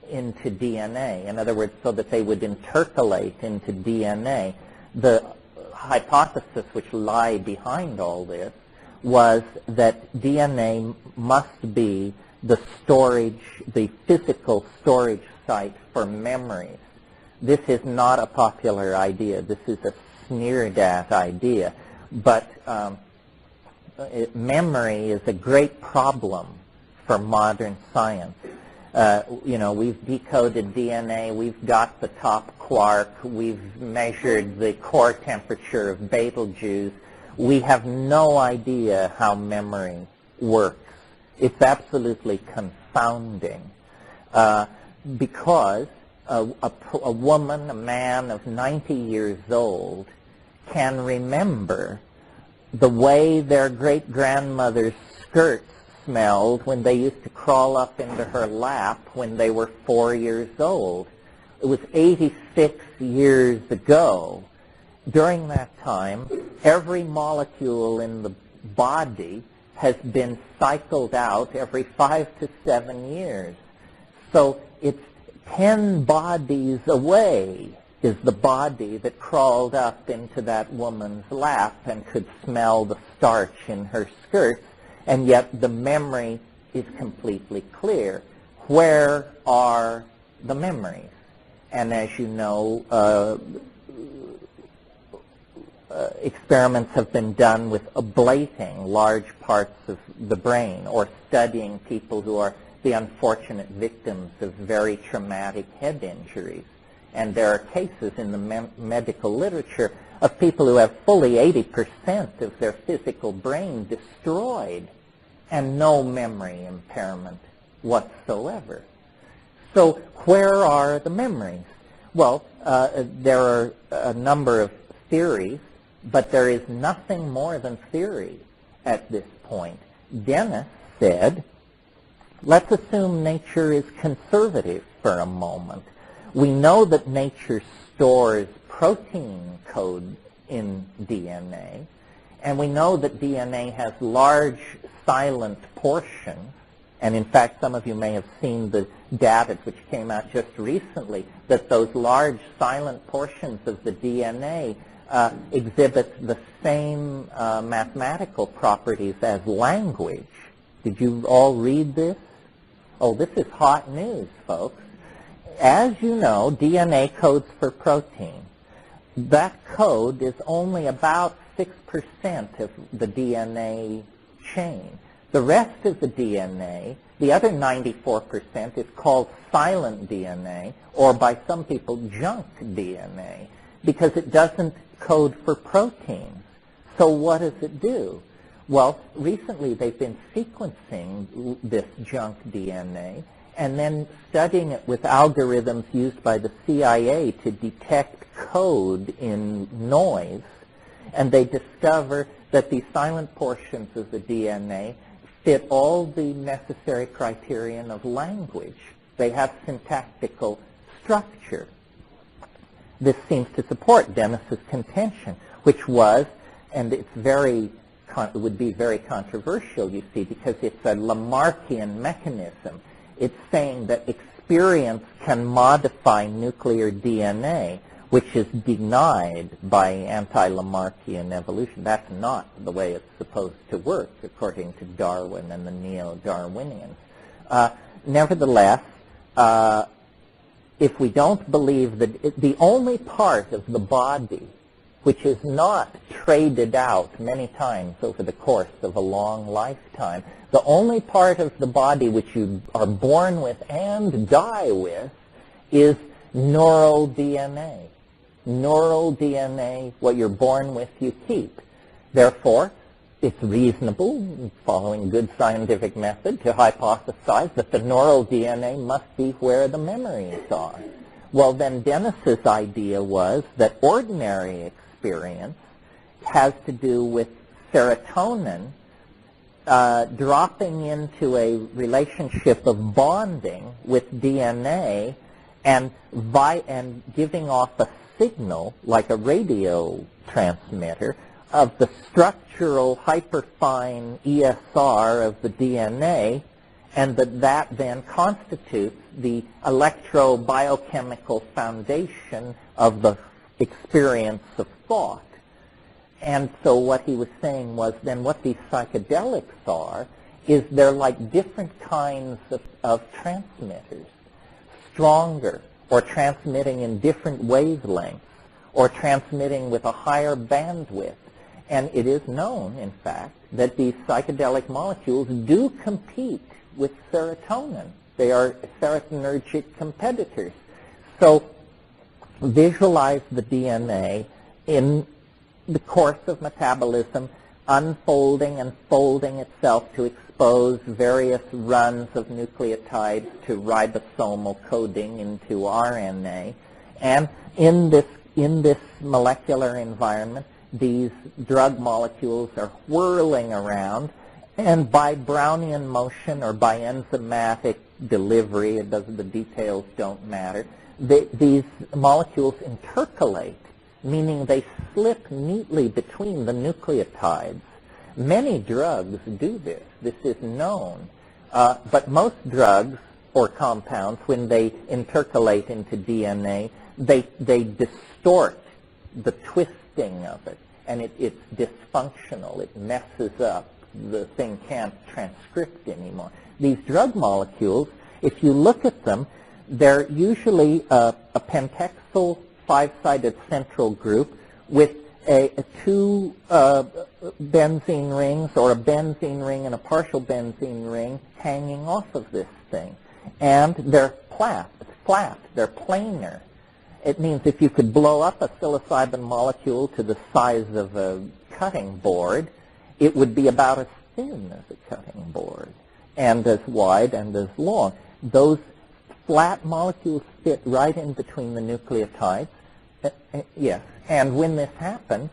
Speaker 5: into DNA. In other words, so that they would intercalate into DNA. The hypothesis which lay behind all this was that DNA must be the storage, the physical storage site for memories. This is not a popular idea. This is a sneered at idea. But memory is a great problem for modern science. We've decoded DNA, we've got the top quark, we've measured the core temperature of Betelgeuse. We have no idea how memory works. It's absolutely confounding because a woman, a man of 90 years old can remember the way their great-grandmother's skirts smelled when they used to crawl up into her lap when they were 4 years old. It was 86 years ago. During that time, every molecule in the body has been cycled out every 5 to 7 years. So it's 10 bodies away is the body that crawled up into that woman's lap and could smell the starch in her skirts, and yet the memory is completely clear. Where are the memories? And as you know, experiments have been done with ablating large parts of the brain or studying people who are the unfortunate victims of very traumatic head injuries. And there are cases in the medical literature of people who have fully 80% of their physical brain destroyed and no memory impairment whatsoever. So where are the memories? Well, there are a number of theories, but there is nothing more than theory at this point. Dennis said, let's assume nature is conservative for a moment. We know that nature stores protein code in DNA, and we know that DNA has large silent portions, and in fact some of you may have seen the data which came out just recently that those large silent portions of the DNA exhibit the same mathematical properties as language. Did you all read this? Oh, this is hot news, folks. As you know, DNA codes for protein. That code is only about 6% of the DNA chain. The rest of the DNA, the other 94%, is called silent DNA, or by some people, junk DNA, because it doesn't code for proteins. So what does it do? Well, recently they've been sequencing this junk DNA and then studying it with algorithms used by the CIA to detect code in noise, and they discover that the silent portions of the DNA fit all the necessary criterion of language. They have syntactical structure. This seems to support Dennis's contention, which was, and it's would be very controversial, you see, because it's a Lamarckian mechanism. It's saying that experience can modify nuclear DNA, which is denied by anti-Lamarckian evolution. That's not the way it's supposed to work, according to Darwin and the neo-Darwinians. Nevertheless, if we don't believe that the only part of the body which is not traded out many times over the course of a long lifetime, the only part of the body which you are born with and die with is neural DNA. Neural DNA, what you're born with, you keep. Therefore, it's reasonable, following good scientific method, to hypothesize that the neural DNA must be where the memories are. Well, then Dennis's idea was that ordinary experience has to do with serotonin dropping into a relationship of bonding with DNA and giving off a signal, like a radio transmitter, of the structural hyperfine ESR of the DNA, and that then constitutes the electrobiochemical foundation of the experience of thought. And so what he was saying was then what these psychedelics are is they're like different kinds of transmitters, stronger, or transmitting in different wavelengths, or transmitting with a higher bandwidth. And it is known, in fact, that these psychedelic molecules do compete with serotonin. They are serotonergic competitors. So visualize the DNA in the course of metabolism unfolding and folding itself to expose various runs of nucleotides to ribosomal coding into RNA. And in this molecular environment, these drug molecules are whirling around, and by Brownian motion or by enzymatic delivery, the details don't matter, these molecules intercalate, meaning they slip neatly between the nucleotides. Many drugs do this. This is known. But most drugs or compounds, when they intercalate into DNA, they distort the twisting of it, and it's dysfunctional. It messes up. The thing can't transcript anymore. These drug molecules, if you look at them, they're usually a pentexyl five-sided central group with two benzene rings, or a benzene ring and a partial benzene ring hanging off of this thing. And they're flat, they're planar. It means if you could blow up a psilocybin molecule to the size of a cutting board, it would be about as thin as a cutting board, and as wide and as long. Those flat molecules fit right in between the nucleotides. Yes, and when this happens,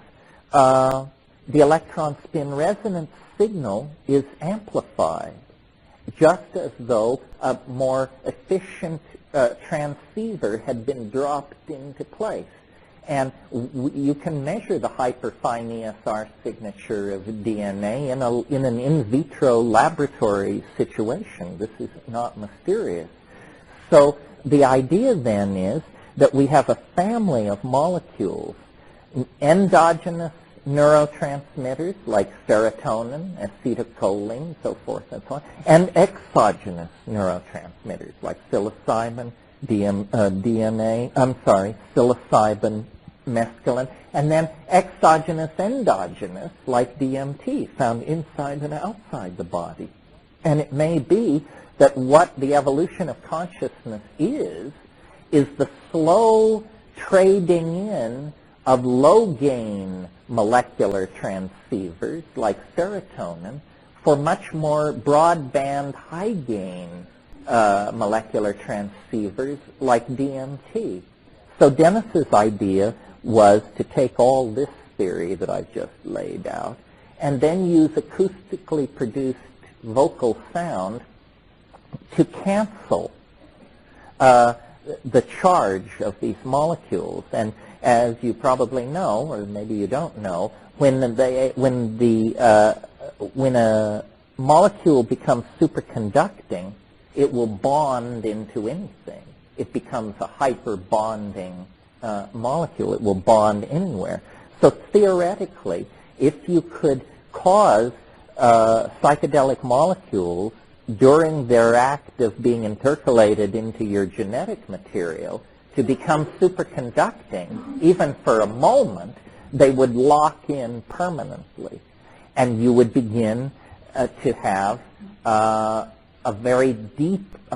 Speaker 5: the electron spin resonance signal is amplified, just as though a more efficient transceiver had been dropped into place. And you can measure the hyperfine ESR signature of DNA in an in vitro laboratory situation. This is not mysterious. So the idea then is that we have a family of molecules, endogenous neurotransmitters like serotonin, acetylcholine, so forth and so on, and exogenous neurotransmitters like psilocybin, psilocybin, mescaline, and then exogenous, endogenous like DMT found inside and outside the body. And it may be that what the evolution of consciousness is the slow trading in of low-gain molecular transceivers like serotonin for much more broadband, high-gain molecular transceivers like DMT. So Dennis's idea was to take all this theory that I've just laid out and then use acoustically produced vocal sound to cancel the charge of these molecules. And as you probably know, or maybe you don't know, when a molecule becomes superconducting, it will bond into anything. It becomes a hyper-bonding molecule. It will bond anywhere. So theoretically, if you could cause psychedelic molecules during their act of being intercalated into your genetic material to become superconducting, even for a moment, they would lock in permanently. And you would begin to have a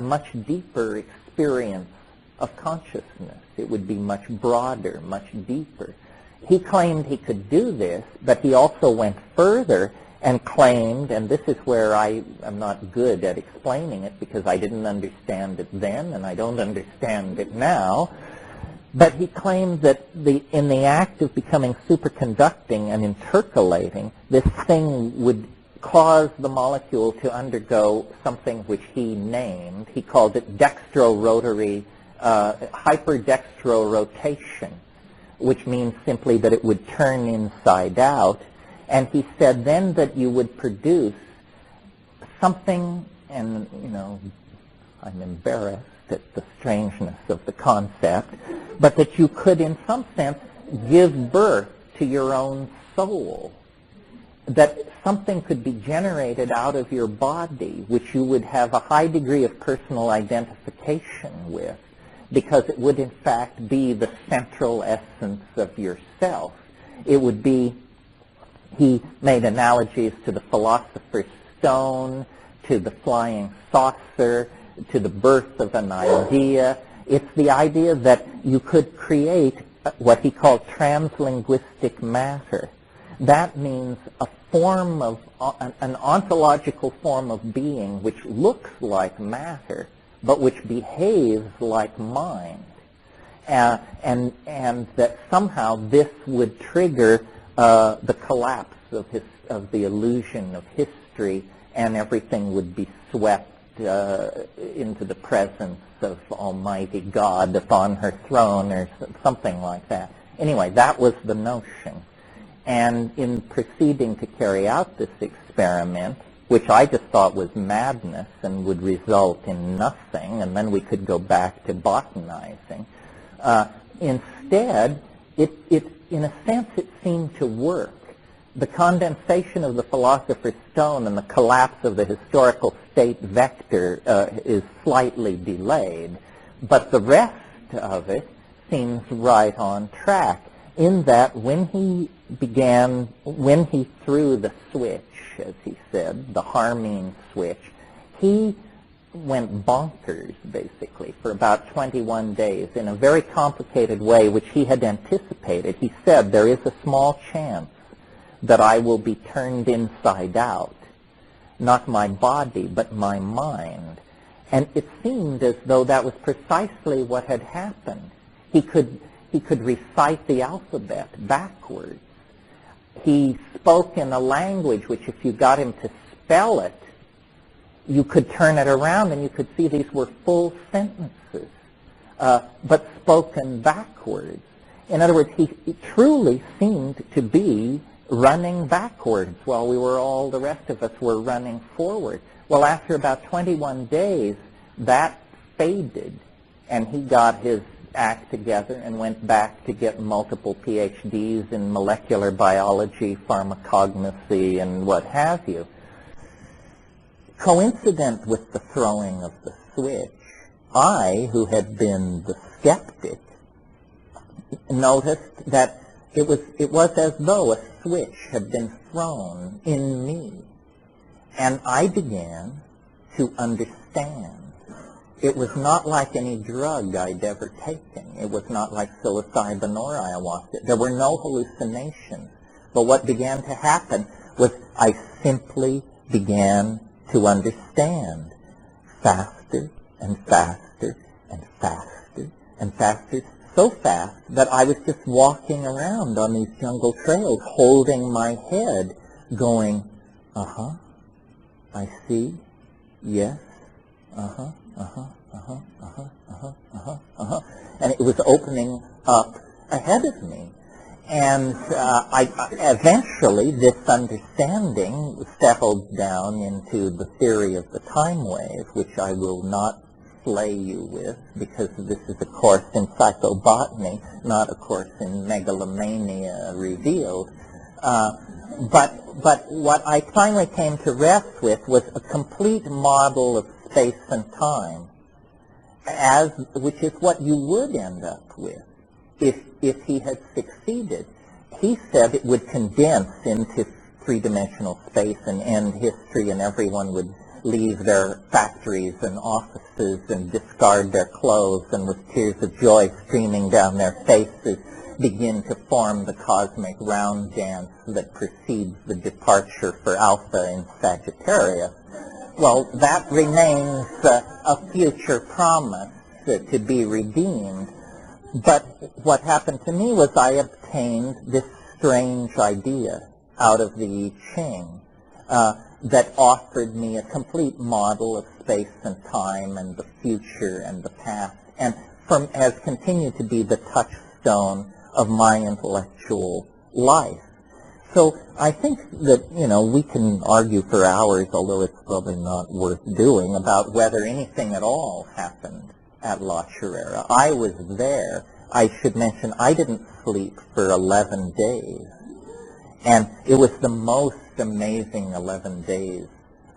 Speaker 5: much deeper experience of consciousness. It would be much broader, much deeper. He claimed he could do this, but he also went further and claimed, and this is where I am not good at explaining it because I didn't understand it then and I don't understand it now, but he claimed that in the act of becoming superconducting and intercalating, this thing would cause the molecule to undergo something which he named. He called it hyperdextrorotation, which means simply that it would turn inside out. And he said then that you would produce something, and, I'm embarrassed at the strangeness of the concept, but that you could, in some sense, give birth to your own soul. That something could be generated out of your body, which you would have a high degree of personal identification with, because it would, in fact, be the central essence of yourself. It would be, he made analogies to the philosopher's stone, to the flying saucer, to the birth of an idea. It's the idea that you could create what he called translinguistic matter. That means a form of, an ontological form of being which looks like matter, but which behaves like mind. And that somehow this would trigger the collapse of the illusion of history, and everything would be swept into the presence of Almighty God upon her throne, or something like that. Anyway, that was the notion. And in proceeding to carry out this experiment, which I just thought was madness and would result in nothing, and then we could go back to botanizing, instead, in a sense, it seemed to work. The condensation of the philosopher's stone and the collapse of the historical state vector is slightly delayed, but the rest of it seems right on track, in that when he threw the switch, as he said, the harmine switch, he went bonkers, basically, for about 21 days in a very complicated way, which he had anticipated. He said, there is a small chance that I will be turned inside out, not my body, but my mind. And it seemed as though that was precisely what had happened. He could recite the alphabet backwards. He spoke in a language which, if you got him to spell it, you could turn it around and you could see these were full sentences, but spoken backwards. In other words, he truly seemed to be running backwards while the rest of us were running forward. Well, after about 21 days, that faded, and he got his act together and went back to get multiple PhDs in molecular biology, pharmacognosy, and what have you. Coincident with the throwing of the switch, I, who had been the skeptic, noticed that it was as though a switch had been thrown in me, and I began to understand. It was not like any drug I'd ever taken. It was not like psilocybin or ayahuasca. There were no hallucinations. But what began to happen was I simply began to understand faster and faster and faster and faster, so fast that I was just walking around on these jungle trails holding my head going, uh-huh, I see, yes, uh-huh, uh-huh, uh-huh, uh-huh, uh-huh, uh-huh, uh-huh. And it was opening up ahead of me. And eventually this understanding settled down into the theory of the time wave, which I will not slay you with, because this is a course in psychobotany, not a course in megalomania revealed. But what I finally came to rest with was a complete model of space and time, which is what you would end up with if he had succeeded. He said it would condense into three-dimensional space and end history, and everyone would leave their factories and offices and discard their clothes, and with tears of joy streaming down their faces, begin to form the cosmic round dance that precedes the departure for Alpha in Sagittarius. Well, that remains a future promise to be redeemed. But what happened to me was I obtained this strange idea out of the I Ching that offered me a complete model of space and time and the future and the past, and has continued to be the touchstone of my intellectual life. So I think that, we can argue for hours, although it's probably not worth doing, about whether anything at all happened at La Chorrera. I was there. I should mention I didn't sleep for 11 days. And it was the most amazing 11 days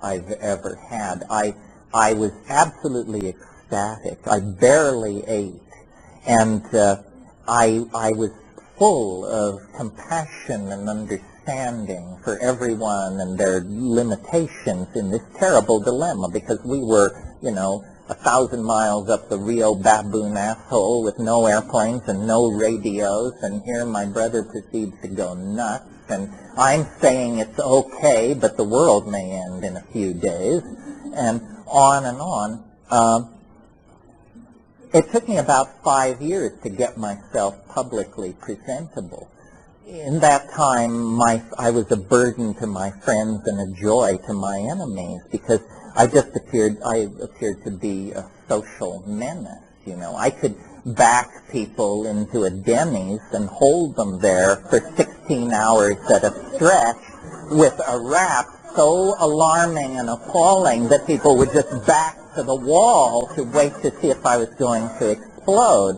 Speaker 5: I've ever had. I was absolutely ecstatic. I barely ate. And I was full of compassion and understanding for everyone and their limitations in this terrible dilemma, because we were, 1,000 miles up the Rio Baboon asshole with no airplanes and no radios, and here my brother proceeds to go nuts, and I'm saying it's okay, but the world may end in a few days, and on and on. It took me about 5 years to get myself publicly presentable. In that time, I was a burden to my friends and a joy to my enemies, because I appeared to be a social menace. I could back people into a Denny's and hold them there for 16 hours at a stretch with a rap so alarming and appalling that people would just back to the wall to wait to see if I was going to explode.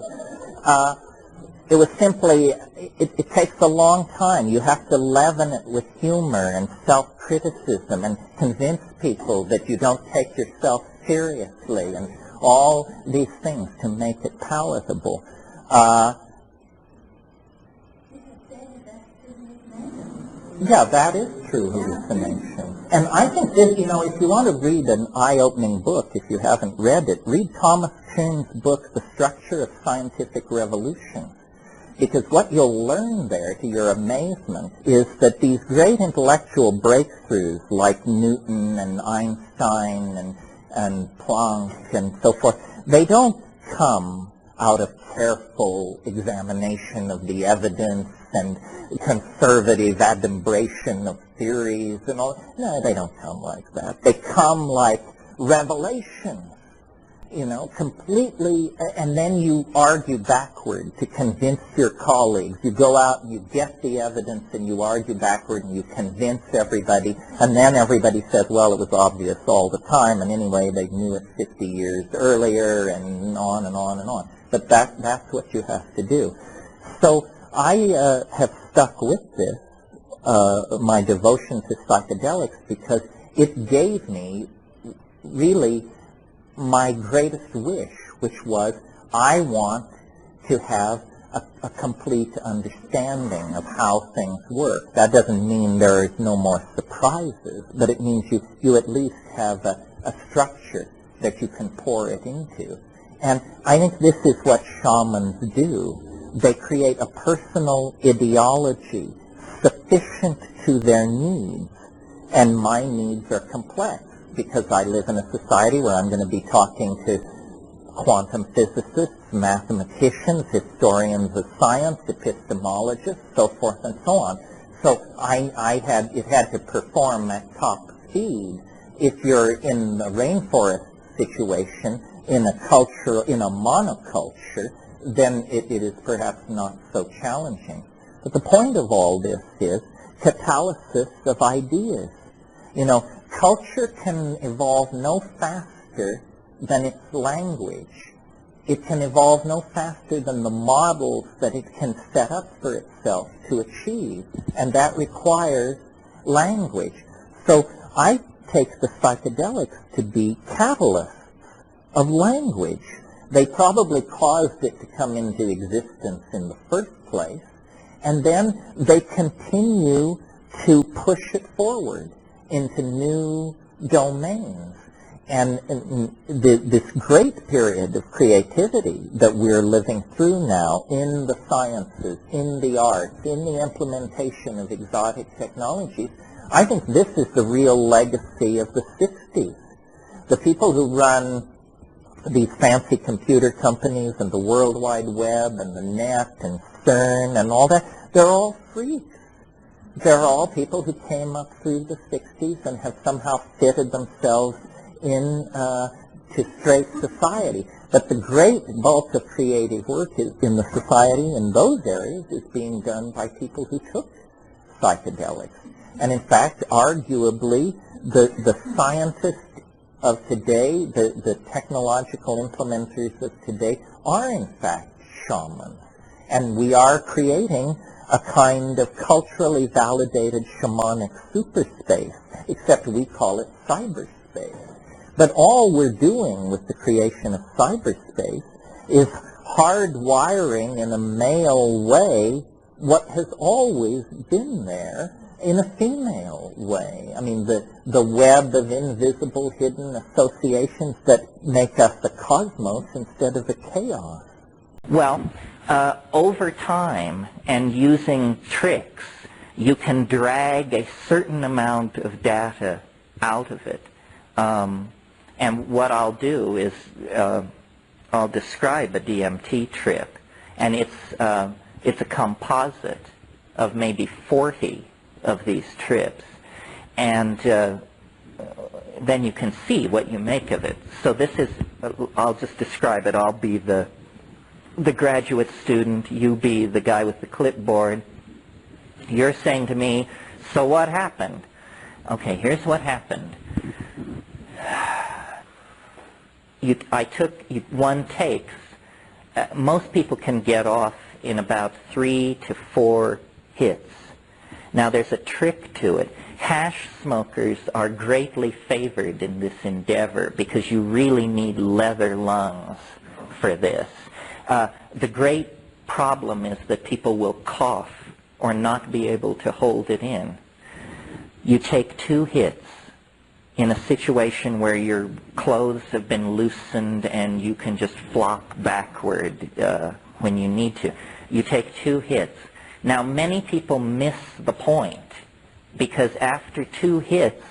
Speaker 5: It was simply, it takes a long time. You have to leaven it with humor and self-criticism and convince people that you don't take yourself seriously and all these things to make it palatable. Yeah, that is true hallucination. And I think that, you know, if you want to read an eye-opening book, if you haven't read it, read Thomas Kuhn's book, The Structure of Scientific Revolution. Because what you'll learn there, to your amazement, is that these great intellectual breakthroughs like Newton and Einstein and Planck and so forth, they don't come out of careful examination of the evidence and conservative adumbration of theories and all. No, they don't come like that. They come like revelations, you know, completely, and then you argue backward to convince your colleagues. You go out and you get the evidence and you argue backward and you convince everybody, and then everybody says, well, it was obvious all the time, and anyway, they knew it 50 years earlier, and on and on and on. But that's what you have to do. So I have stuck with this, my devotion to psychedelics, because it gave me really my greatest wish, which was I want to have a complete understanding of how things work. That doesn't mean there is no more surprises, but it means you at least have a structure that you can pour it into. And I think this is what shamans do. They create a personal ideology sufficient to their needs, and my needs are complex because I live in a society where I'm going to be talking to quantum physicists, mathematicians, historians of science, epistemologists, so forth and so on. So it had to perform at top speed. If you're in the rainforest situation, in a culture, in a monoculture, then it is perhaps not so challenging. But the point of all this is catalysis of ideas. You know, culture can evolve no faster than its language. It can evolve no faster than the models that it can set up for itself to achieve, and that requires language. So I take the psychedelics to be catalysts of language. They probably caused it to come into existence in the first place, and then they continue to push it forward into new domains. And this great period of creativity that we're living through now in the sciences, in the arts, in the implementation of exotic technologies, I think this is the real legacy of the 60s. The people who run these fancy computer companies and the World Wide Web and the net and CERN and all that, they're all freaks. They're all people who came up through the 60s and have somehow fitted themselves in to straight society. But the great bulk of creative work in the society in those areas is being done by people who took psychedelics. And in fact, arguably, the scientists of today, the technological implementers of today, are in fact shamans. And we are creating a kind of culturally validated shamanic superspace, except we call it cyberspace. But all we're doing with the creation of cyberspace is hardwiring in a male way what has always been there in a female way. I mean, the web of invisible hidden associations that make us a cosmos instead of a chaos.
Speaker 6: Well, over time and using tricks, you can drag a certain amount of data out of it. And what I'll do is I'll describe a DMT trip, and it's a composite of maybe 40 of these trips, and then you can see what you make of it. So this is, I'll just describe it. I'll be the graduate student, you be the guy with the clipboard. You're saying to me, so what happened? Okay, here's what happened. I took one takes. Most people can get off in about 3 to 4 hits. Now there's a trick to it. Hash smokers are greatly favored in this endeavor because you really need leather lungs for this. The great problem is that people will cough or not be able to hold it in. You take 2 hits in a situation where your clothes have been loosened and you can just flop backward when you need to. You take 2 hits. Now, many people miss the point because after 2 hits,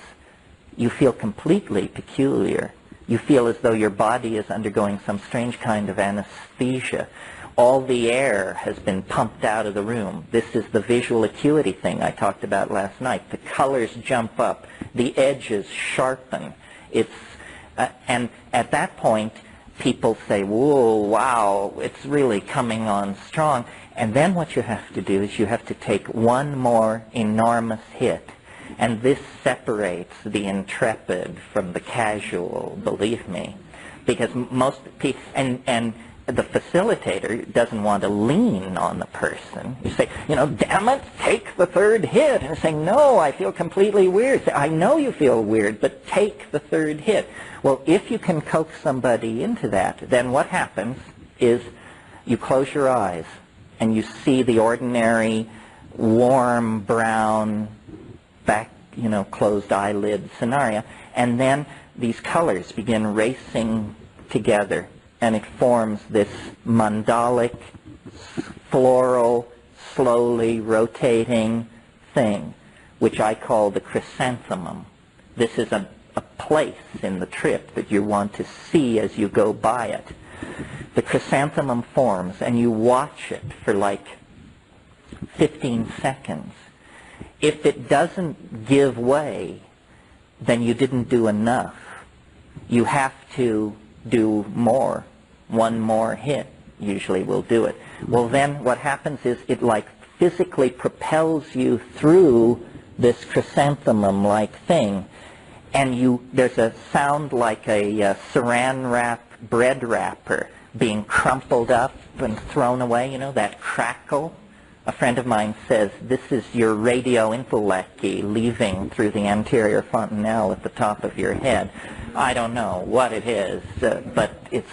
Speaker 6: you feel completely peculiar. You feel as though your body is undergoing some strange kind of anesthesia. All the air has been pumped out of the room. This is the visual acuity thing I talked about last night. The colors jump up. The edges sharpen. And at that point, people say, whoa, wow, it's really coming on strong. And then what you have to do is you have to take one more enormous hit. And this separates the intrepid from the casual, believe me. Because most people, and the facilitator doesn't want to lean on the person. You say, damn it, take the 3rd hit. And saying, no, I feel completely weird. Say, I know you feel weird, but take the 3rd hit. Well, if you can coax somebody into that, then what happens is you close your eyes and you see the ordinary warm brown back, closed eyelid scenario, and then these colors begin racing together, and it forms this mandalic, floral, slowly rotating thing, which I call the chrysanthemum. This is a place in the trip that you want to see as you go by it. The chrysanthemum forms, and you watch it for like 15 seconds. If it doesn't give way, then you didn't do enough. You have to do more. One more hit usually will do it. Well, then what happens is it like physically propels you through this chrysanthemum-like thing, and there's a sound like a saran wrap bread wrapper being crumpled up and thrown away, that crackle. A friend of mine says, this is your radio intellecty leaving through the anterior fontanelle at the top of your head. I don't know what it is, but it's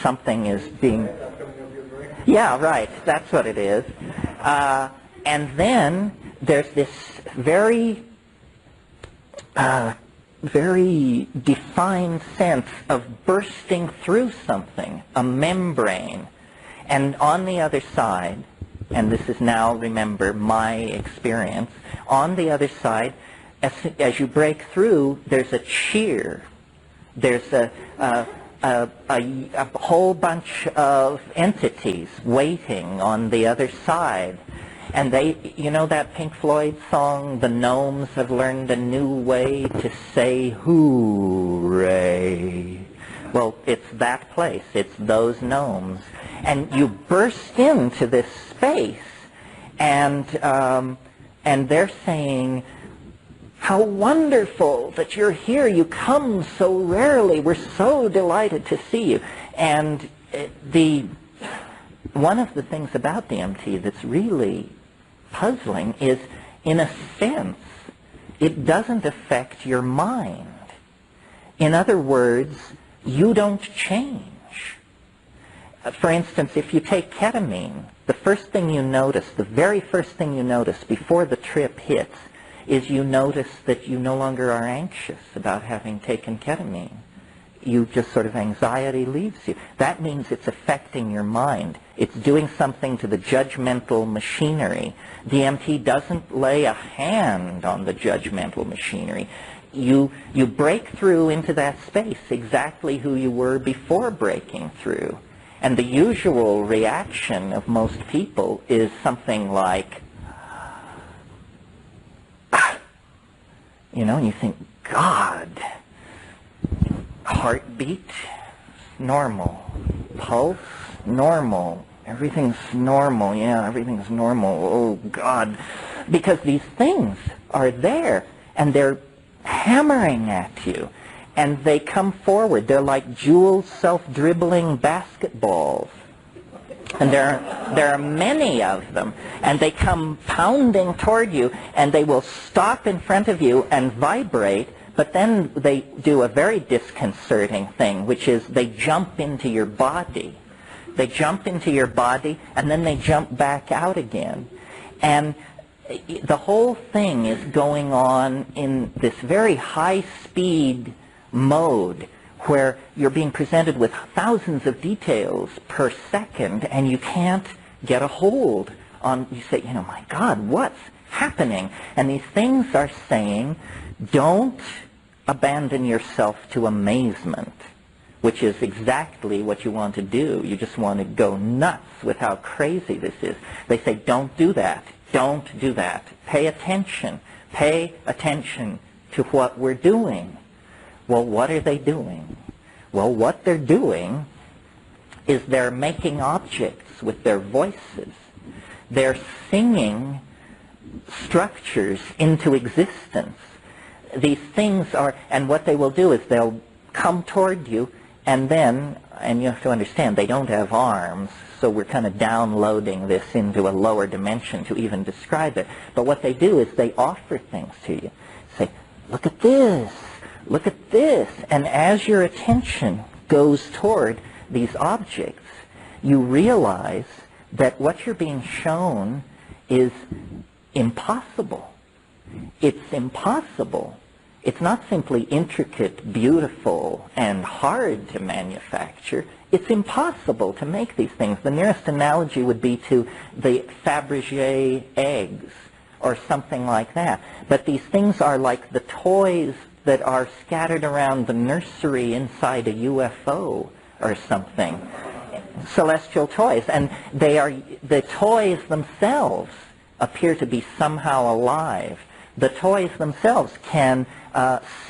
Speaker 6: something is being... Yeah, right, that's what it is. And then there's this very defined sense of bursting through something, a membrane. And on the other side, and this is now, remember, my experience, on the other side, as you break through, there's a cheer. There's a whole bunch of entities waiting on the other side. And they, that Pink Floyd song, the gnomes have learned a new way to say hooray. Well, it's that place. It's those gnomes. And you burst into this space, and they're saying, how wonderful that you're here. You come so rarely. We're so delighted to see you. And one of the things about DMT that's really puzzling is, in a sense, it doesn't affect your mind. In other words, you don't change. For instance, if you take ketamine, the first thing you notice, the very first thing you notice before the trip hits, is you notice that you no longer are anxious about having taken ketamine. You just sort of, anxiety leaves you. That means it's affecting your mind. It's doing something to the judgmental machinery. DMT doesn't lay a hand on the judgmental machinery. You break through into that space exactly who you were before breaking through. And the usual reaction of most people is something like, and you think, God, heartbeat, normal, pulse, normal, everything's normal, yeah, everything's normal, oh God. Because these things are there, and they're hammering at you. And they come forward. They're like jeweled, self-dribbling basketballs. And there are many of them. And they come pounding toward you, and they will stop in front of you and vibrate, but then they do a very disconcerting thing, which is they jump into your body. They jump into your body, and then they jump back out again. And the whole thing is going on in this very high-speed mode where you're being presented with thousands of details per second, and you can't get a hold on, you say, my God, what's happening? And these things are saying, don't abandon yourself to amazement, which is exactly what you want to do. You just want to go nuts with how crazy this is. They say, don't do that. Don't do that. Pay attention. Pay attention to what we're doing. Well, what are they doing? Well, what they're doing is they're making objects with their voices. They're singing structures into existence. These things are, and what they will do is they'll come toward you, and you have to understand, they don't have arms, so we're kind of downloading this into a lower dimension to even describe it. But what they do is they offer things to you. Say, look at this, look at this. And as your attention goes toward these objects, you realize that what you're being shown is impossible. It's impossible. It's not simply intricate, beautiful, and hard to manufacture. It's impossible to make these things. The nearest analogy would be to the Fabergé eggs or something like that. But these things are like the toys that are scattered around the nursery inside a UFO or something. Celestial toys. And the toys themselves appear to be somehow alive. The toys themselves can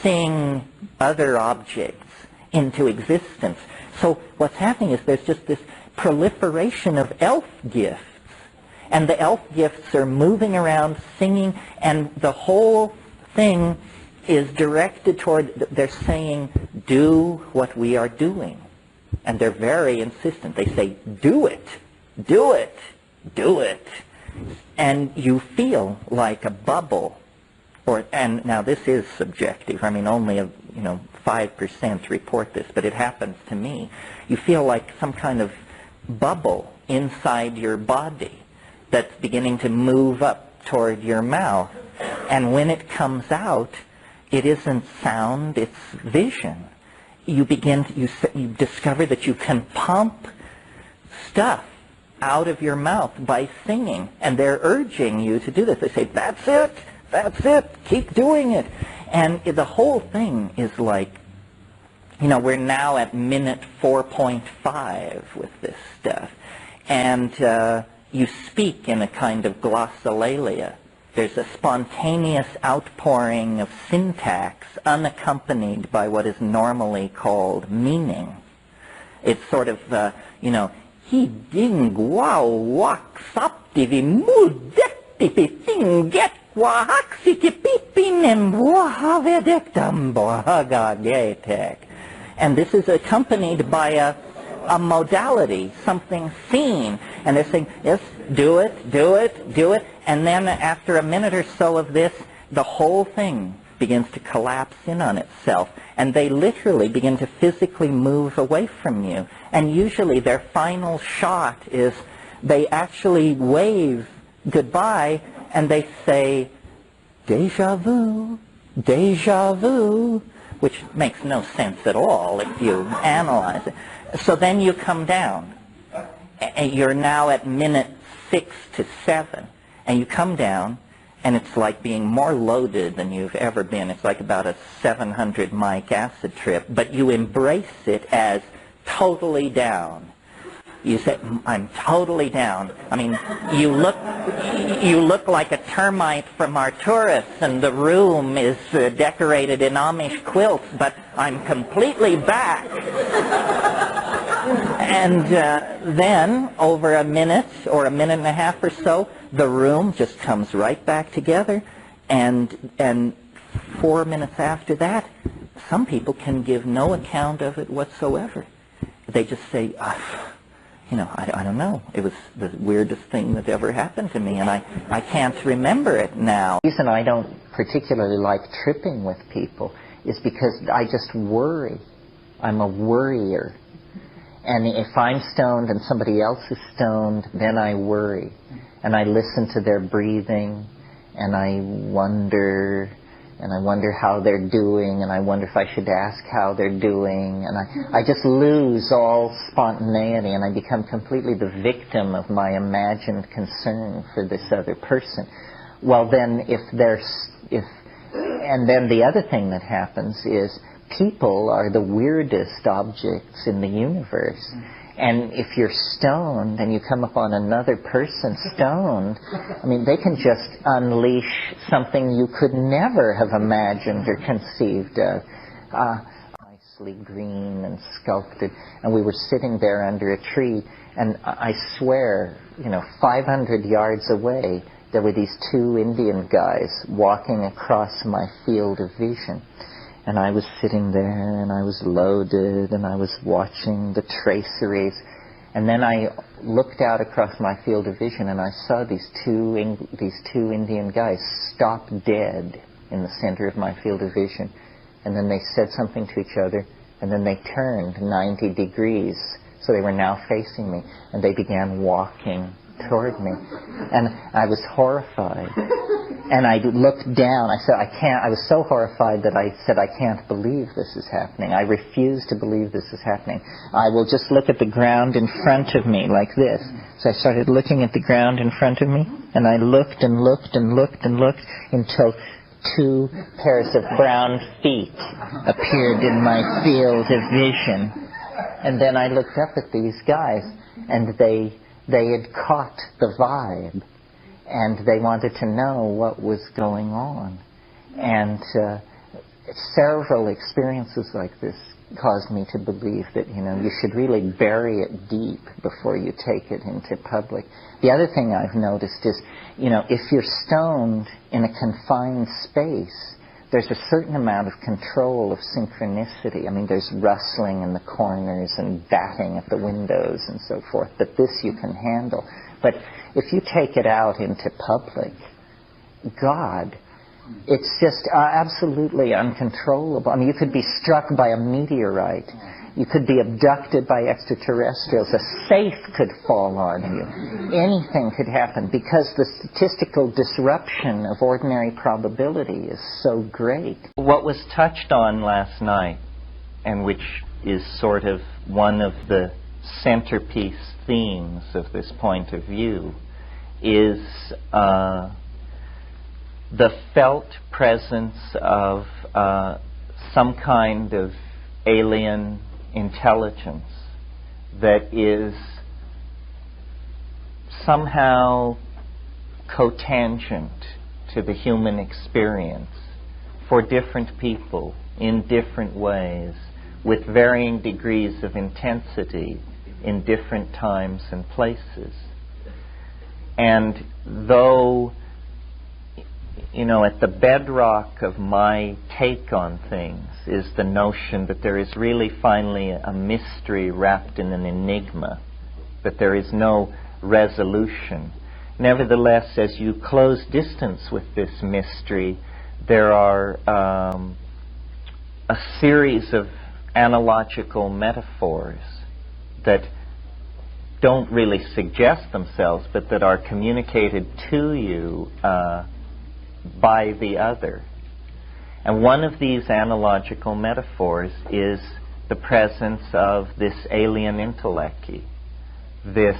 Speaker 6: sing other objects into existence. So what's happening is there's just this proliferation of elf gifts. And the elf gifts are moving around singing, and the whole thing is directed toward, they're saying, do what we are doing. And they're very insistent. They say, do it, do it, do it. And you feel like a bubble. And now this is subjective. I mean, only 5% report this, but it happens to me. You feel like some kind of bubble inside your body that's beginning to move up toward your mouth. And when it comes out, it isn't sound, it's vision. You discover that you can pump stuff out of your mouth by singing, and they're urging you to do this. They say, that's it, keep doing it. And the whole thing is like, we're now at minute 4.5 with this stuff. And you speak in a kind of glossolalia. There's a spontaneous outpouring of syntax unaccompanied by what is normally called meaning. It's sort of, he ding wow wak saptivi mudektipi tinget wahaksiki pipinem wahavedektam bohagagetek. And this is accompanied by a modality, something seen. And they're saying, yes, do it, do it, do it. And then after a minute or so of this, the whole thing begins to collapse in on itself. And they literally begin to physically move away from you. And usually their final shot is they actually wave goodbye and they say, déjà vu, which makes no sense at all if you analyze it. So then you come down. And you're now at minute 6 to 7. And you come down, and it's like being more loaded than you've ever been. It's like about a 700 mic acid trip. But you embrace it as totally down. You say, I'm totally down. I mean, you look like a termite from Arcturus, and the room is decorated in Amish quilts, but I'm completely back. And then, over a minute or a minute and a half or so, the room just comes right back together, and 4 minutes after that, some people can give no account of it whatsoever. They just say, I don't know. It was the weirdest thing that ever happened to me, and I can't remember it now. The reason I don't particularly like tripping with people is because I just worry. I'm a worrier. And if I'm stoned and somebody else is stoned, then I worry. And I listen to their breathing,
Speaker 5: and I wonder how they're doing, and I wonder if I should ask how they're doing, and I just lose all spontaneity, and I become completely the victim of my imagined concern for this other person. Well, then and then the other thing that happens is people are the weirdest objects in the universe. And if you're stoned and you come upon another person stoned, I mean, they can just unleash something you could never have imagined or conceived of. Nicely green and sculpted. And we were sitting there under a tree, and I swear, 500 yards away, there were these two Indian guys walking across my field of vision. And I was sitting there, and I was loaded, and I was watching the traceries. And then I looked out across my field of vision, and I saw these two Indian guys stop dead in the center of my field of vision. And then they said something to each other, and then they turned 90 degrees. So they were now facing me, and they began walking toward me. And I was horrified. And I looked down. I said, I was so horrified that I said, I can't believe this is happening. I refuse to believe this is happening. I will just look at the ground in front of me like this. So I started looking at the ground in front of me, and I looked and looked and looked and looked until two pairs of brown feet appeared in my field of vision. And then I looked up at these guys, and they had caught the vibe. And they wanted to know what was going on. And several experiences like this caused me to believe that, you should really bury it deep before you take it into public. The other thing I've noticed is, if you're stoned in a confined space, there's a certain amount of control of synchronicity. I mean, there's rustling in the corners and batting at the windows and so forth, but this you can handle. But if you take it out into public, God, it's just absolutely uncontrollable. I mean, you could be struck by a meteorite. You could be abducted by extraterrestrials. A safe could fall on you. Anything could happen because the statistical disruption of ordinary probability is so great.
Speaker 1: What was touched on last night, and which is sort of one of the centerpiece themes of this point of view, is the felt presence of some kind of alien intelligence that is somehow cotangent to the human experience for different people in different ways, with varying degrees of intensity in different times and places. And though, at the bedrock of my take on things is the notion that there is really finally a mystery wrapped in an enigma, that there is no resolution. Nevertheless, as you close distance with this mystery, there are a series of analogical metaphors that don't really suggest themselves, but that are communicated to you by the other. And one of these analogical metaphors is the presence of this alien intellecti, this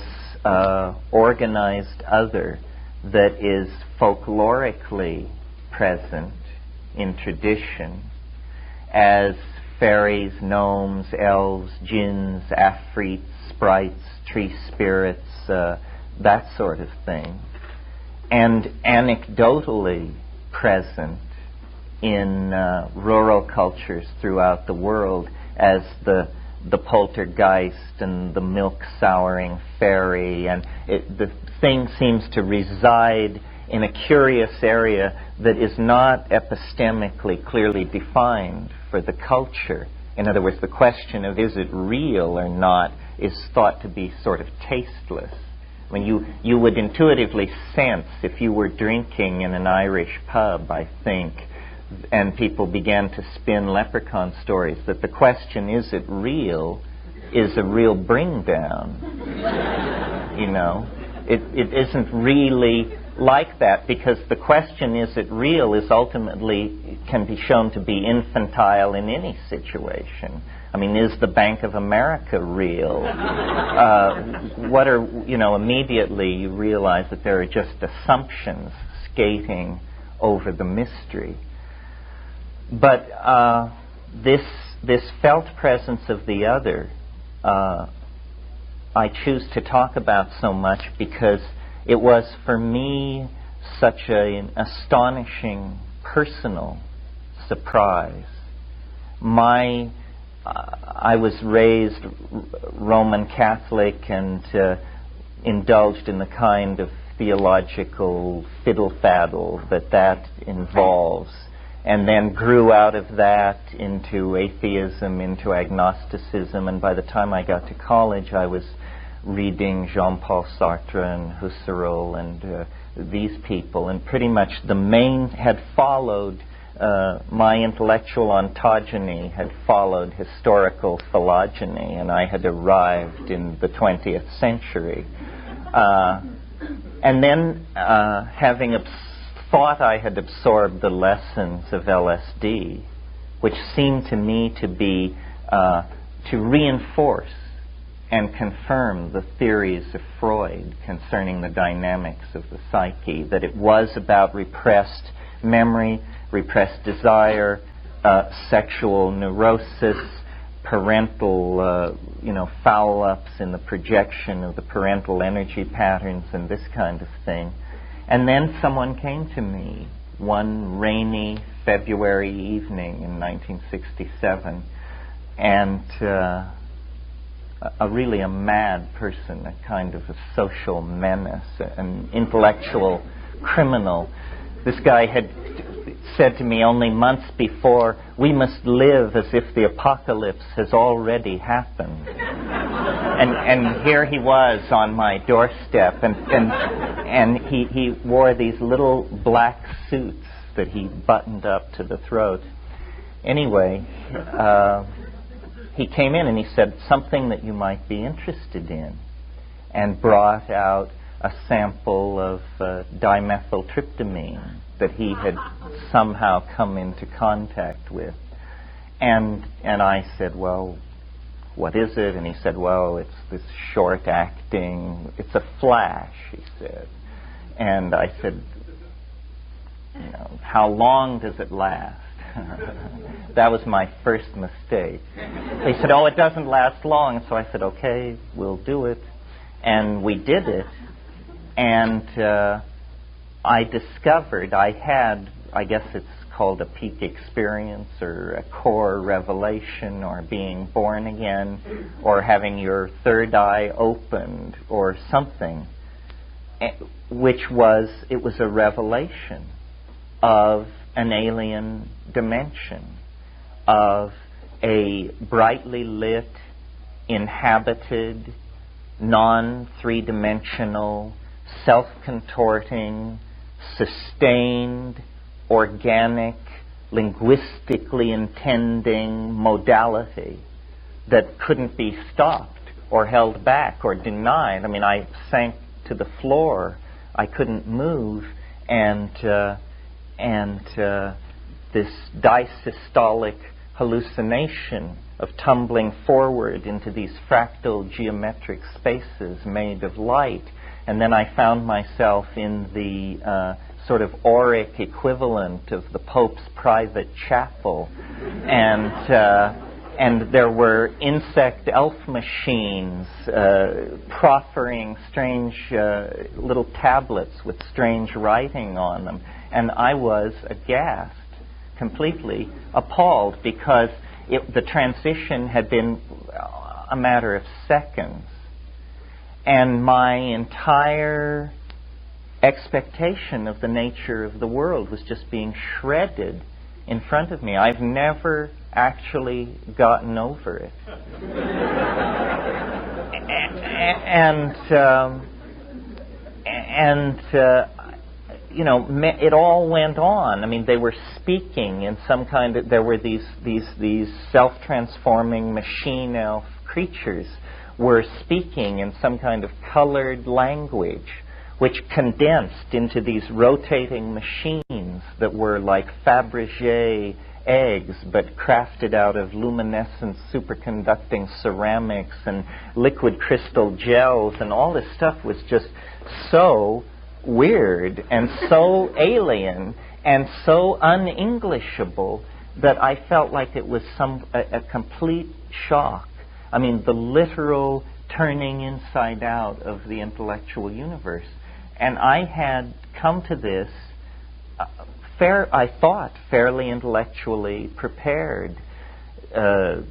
Speaker 1: organized other that is folklorically present in tradition as fairies, gnomes, elves, jinns, afrits, sprites, tree spirits, that sort of thing, and anecdotally present in rural cultures throughout the world as the poltergeist and the milk-souring fairy, and the thing seems to reside in a curious area that is not epistemically clearly defined for the culture. In other words, the question of is it real or not is thought to be sort of tasteless. I mean, you would intuitively sense if you were drinking in an Irish pub, I think, and people began to spin leprechaun stories, that the question, is it real, is a real bring down. It isn't really like that, because the question, is it real, is ultimately can be shown to be infantile in any situation. I mean, is the Bank of America real? What are, immediately you realize that there are just assumptions skating over the mystery. But this felt presence of the other, I choose to talk about so much because it was for me such an astonishing personal surprise. I was raised Roman Catholic and indulged in the kind of theological fiddle-faddle that involves, and then grew out of that into atheism, into agnosticism, and by the time I got to college I was reading Jean-Paul Sartre and Husserl and these people, and pretty much the main had followed my intellectual ontogeny had followed historical phylogeny, and I had arrived in the 20th century. And then, having thought I had absorbed the lessons of LSD, which seemed to me to be to reinforce and confirm the theories of Freud concerning the dynamics of the psyche, that it was about repressed memory, repressed desire, sexual neurosis, parental, foul-ups in the projection of the parental energy patterns and this kind of thing. And then someone came to me one rainy February evening in 1967, and really a mad person, a kind of a social menace, an intellectual criminal. This guy had said to me only months before, "We must live as if the apocalypse has already happened." And here he was on my doorstep, and he wore these little black suits that he buttoned up to the throat. Anyway, he came in and he said, "Something that you might be interested in," and brought out a sample of dimethyltryptamine that he had somehow come into contact with. And I said, "Well, what is it?" And he said, "Well, it's this short-acting, it's a flash," he said. And I said, "How long does it last?" That was my first mistake. He said, "Oh, it doesn't last long." And so I said, "Okay, we'll do it." And we did it. And I discovered I had, I guess it's called a peak experience or a core revelation or being born again or having your third eye opened or something, which was, it was a revelation of an alien dimension, of a brightly lit, inhabited, non-three-dimensional, self-contorting, sustained, organic, linguistically intending modality that couldn't be stopped or held back or denied. I mean, I sank to the floor. I couldn't move, and this disystolic hallucination of tumbling forward into these fractal geometric spaces made of light. And then I found myself in the sort of auric equivalent of the Pope's private chapel. And there were insect elf machines proffering strange little tablets with strange writing on them. And I was aghast, completely appalled, because the transition had been a matter of seconds. And my entire expectation of the nature of the world was just being shredded in front of me. I've never actually gotten over it. It all went on. I mean, they were speaking in some kind of, there were these self-transforming machine elf creatures were speaking in some kind of colored language, which condensed into these rotating machines that were like Fabergé eggs, but crafted out of luminescent superconducting ceramics and liquid crystal gels, and all this stuff was just so weird and so alien and so un-Englishable that I felt like it was a complete shock. I mean, the literal turning inside out of the intellectual universe. And I had come to this, I thought, fairly intellectually prepared. A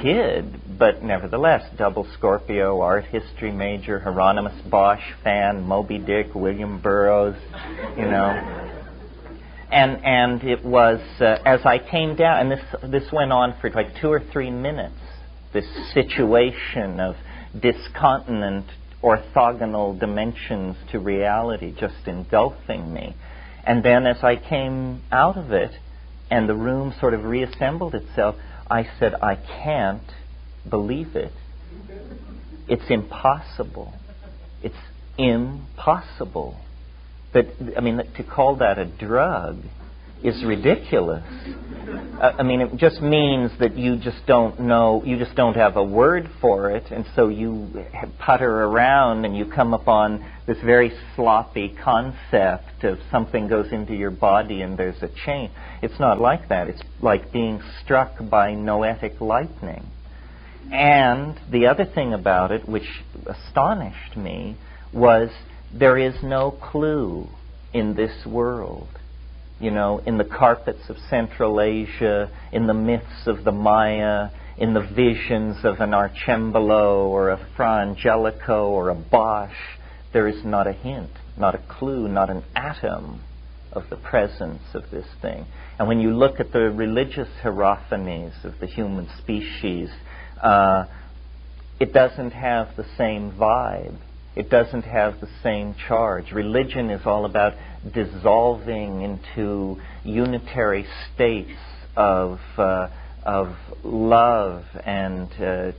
Speaker 1: kid, but nevertheless, double Scorpio, art history major, Hieronymus Bosch fan, Moby Dick, William Burroughs, And it was, as I came down, and this went on for like 2 or 3 minutes, this situation of discontinent orthogonal dimensions to reality just engulfing me. And then as I came out of it, and the room sort of reassembled itself, I said, I can't believe it. It's impossible. It's impossible. To call that a drug is ridiculous. It just means that you just don't know, you just don't have a word for it, and so you putter around and you come upon this very sloppy concept of something goes into your body and there's a chain. It's not like that. It's like being struck by noetic lightning. And the other thing about it, which astonished me, was there is no clue in this world. In the carpets of Central Asia, in the myths of the Maya, in the visions of an Arcembalo or a Fra Angelico or a Bosch, there is not a hint, not a clue, not an atom of the presence of this thing. And when you look at the religious hierophanies of the human species, it doesn't have the same vibe. It doesn't have the same charge. Religion is all about dissolving into unitary states of love and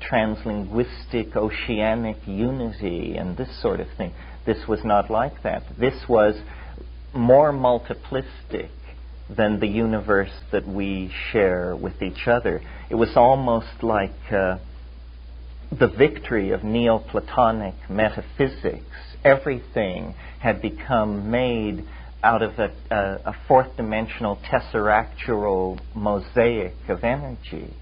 Speaker 1: translinguistic oceanic unity and this sort of thing. This was not like that. This was more multiplistic than the universe that we share with each other. It was almost like the victory of Neoplatonic metaphysics. Everything had become made out of a fourth-dimensional tesseractural mosaic of energy.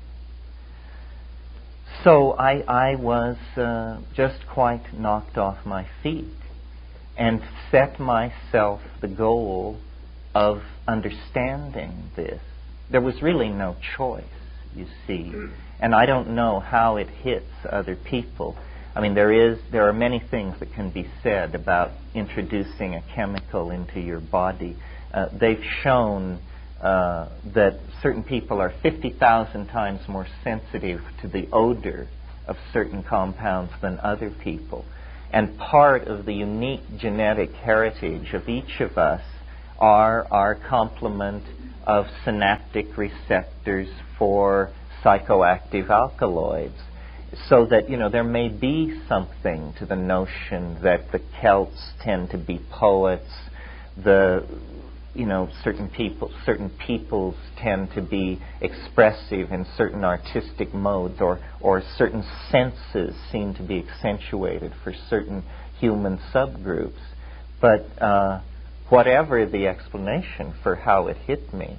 Speaker 1: So I was just quite knocked off my feet and set myself the goal of understanding this. There was really no choice, you see. And I don't know how it hits other people. There are many things that can be said about introducing a chemical into your body. They've shown that certain people are 50,000 times more sensitive to the odor of certain compounds than other people. And part of the unique genetic heritage of each of us are our complement of synaptic receptors for psychoactive alkaloids. So that, there may be something to the notion that the Celts tend to be poets, certain peoples tend to be expressive in certain artistic modes, or certain senses seem to be accentuated for certain human subgroups. But whatever the explanation for how it hit me,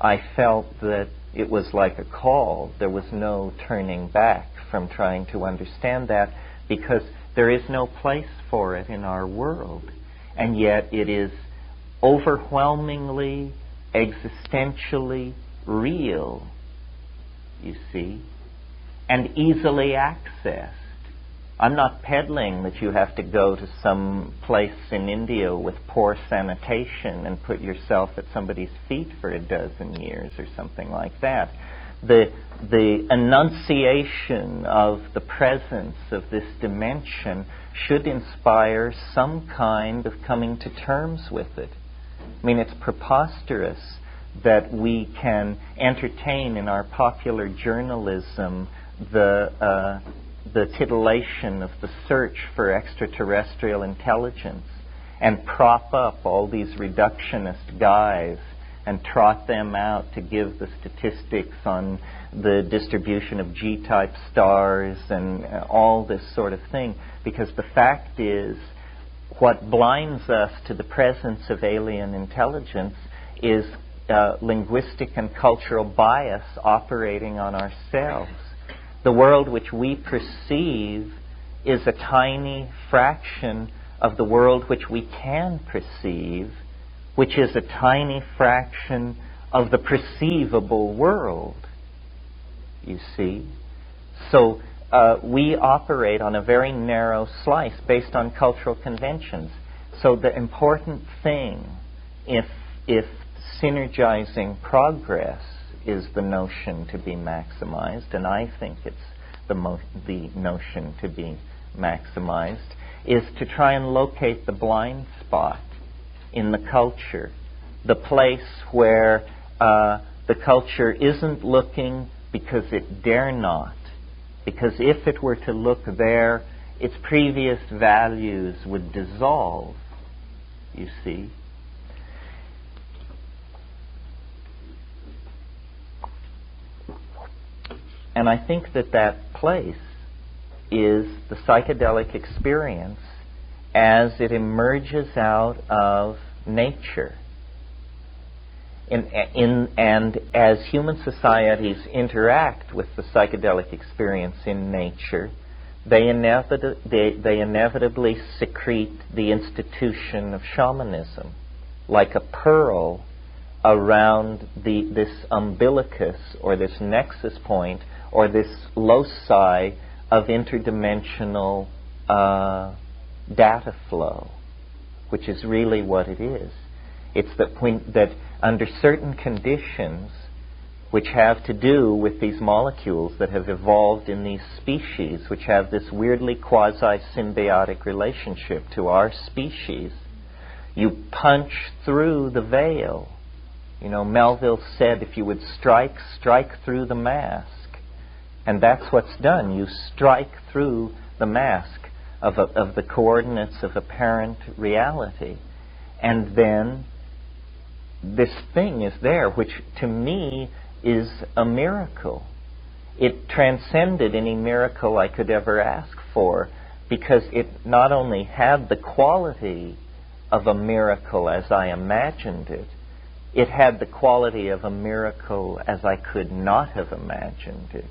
Speaker 1: I felt that it was like a call. There was no turning back from trying to understand that, because there is no place for it in our world. And yet it is overwhelmingly, existentially real, you see, and easily accessed. I'm not peddling that you have to go to some place in India with poor sanitation and put yourself at somebody's feet for a dozen years or something like that. The enunciation of the presence of this dimension should inspire some kind of coming to terms with it. It's preposterous that we can entertain in our popular journalism the
Speaker 6: the titillation of the search for extraterrestrial intelligence and prop up all these reductionist guys and trot them out to give the statistics on the distribution of G-type stars and all this sort of thing. Because the fact is, what blinds us to the presence of alien intelligence is linguistic and cultural bias operating on ourselves. The world which we perceive is a tiny fraction of the world which we can perceive, which is a tiny fraction of the perceivable world, you see. So we operate on a very narrow slice based on cultural conventions. So the important thing, if synergizing progress is the notion to be maximized, and I think it's the notion to be maximized, is to try and locate the blind spot in the culture, the place where the culture isn't looking because it dare not, because if it were to look there, its previous values would dissolve, you see. And I think that that place is the psychedelic experience as it emerges out of nature. And as human societies interact with the psychedelic experience in nature, they inevitably secrete the institution of shamanism, like a pearl around this umbilicus or this nexus point or this loci of interdimensional data flow, which is really what it is. It's that under certain conditions, which have to do with these molecules that have evolved in these species, which have this weirdly quasi-symbiotic relationship to our species, you punch through the veil. You know, Melville said, if you would strike through the mask. And that's what's done. You strike through the mask of the coordinates of apparent reality. And then this thing is there, which to me is a miracle. It transcended any miracle I could ever ask for, because it not only had the quality of a miracle as I imagined it, it had the quality of a miracle as I could not have imagined it.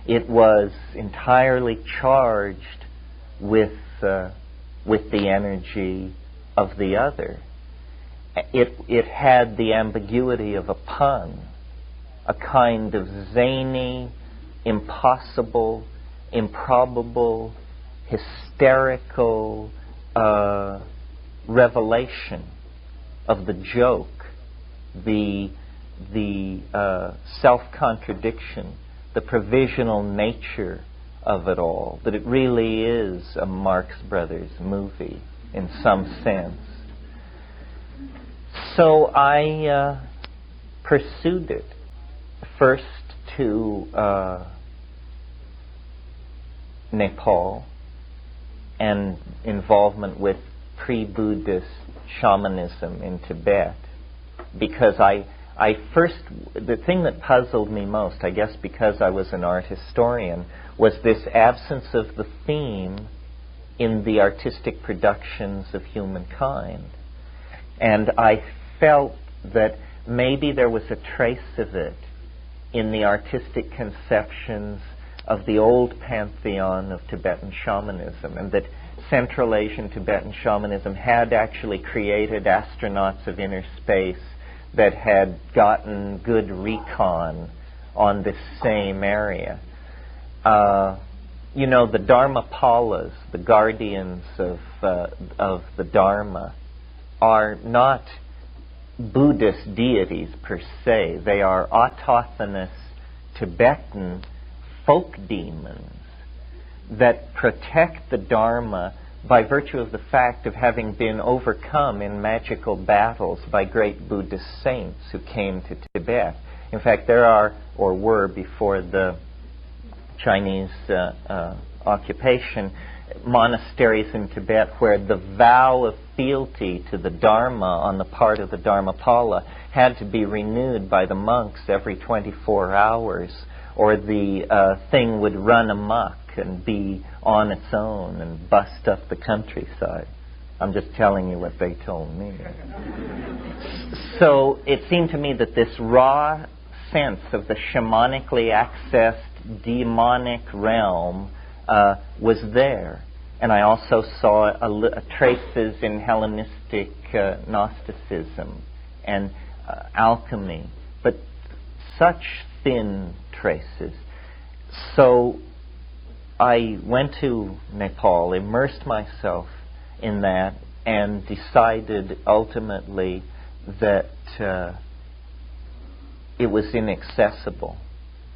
Speaker 6: It was entirely charged with the energy of the other. It had the ambiguity of a pun, a kind of zany, impossible, improbable, hysterical revelation of the joke, the self-contradiction, the provisional nature of it all, that it really is a Marx Brothers movie in some sense. So I pursued it first to Nepal and involvement with pre-Buddhist shamanism in Tibet, because the thing that puzzled me most, I guess because I was an art historian, was this absence of the theme in the artistic productions of humankind. And I felt that maybe there was a trace of it in the artistic conceptions of the old pantheon of Tibetan shamanism, and that Central Asian Tibetan shamanism had actually created astronauts of inner space that had gotten good recon on this same area. You know, the Dharmapalas, the guardians of the Dharma, are not Buddhist deities per se. They are autochthonous Tibetan folk demons that protect the Dharma by virtue of the fact of having been overcome in magical battles by great Buddhist saints who came to Tibet. In fact, there are, or were before the Chinese
Speaker 1: occupation, monasteries in Tibet where the vow of fealty to the Dharma on the part of the Dharmapala had to be renewed by the monks every 24 hours, or the thing would run amok and be on its own and bust up the countryside. I'm just telling you what they told me. So it seemed to me that this raw sense of the shamanically accessed demonic realm was there. And I also saw traces in Hellenistic Gnosticism and alchemy, but such thin traces. So I went to Nepal, immersed myself in that, and decided ultimately that it was inaccessible.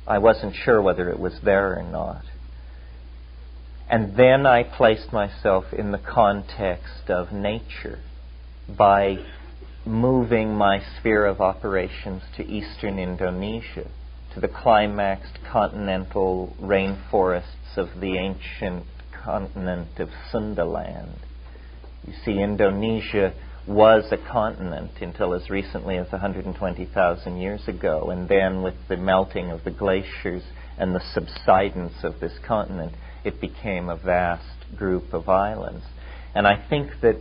Speaker 1: I wasn't sure whether it was there or not. And then I placed myself in the context of nature by moving my sphere of operations to eastern Indonesia, to the climaxed continental rainforests of the ancient continent of Sundaland. You see, Indonesia was a continent until as recently as 120,000 years ago, and then with the melting of the glaciers and the subsidence of this continent, it became a vast group of islands. And I think that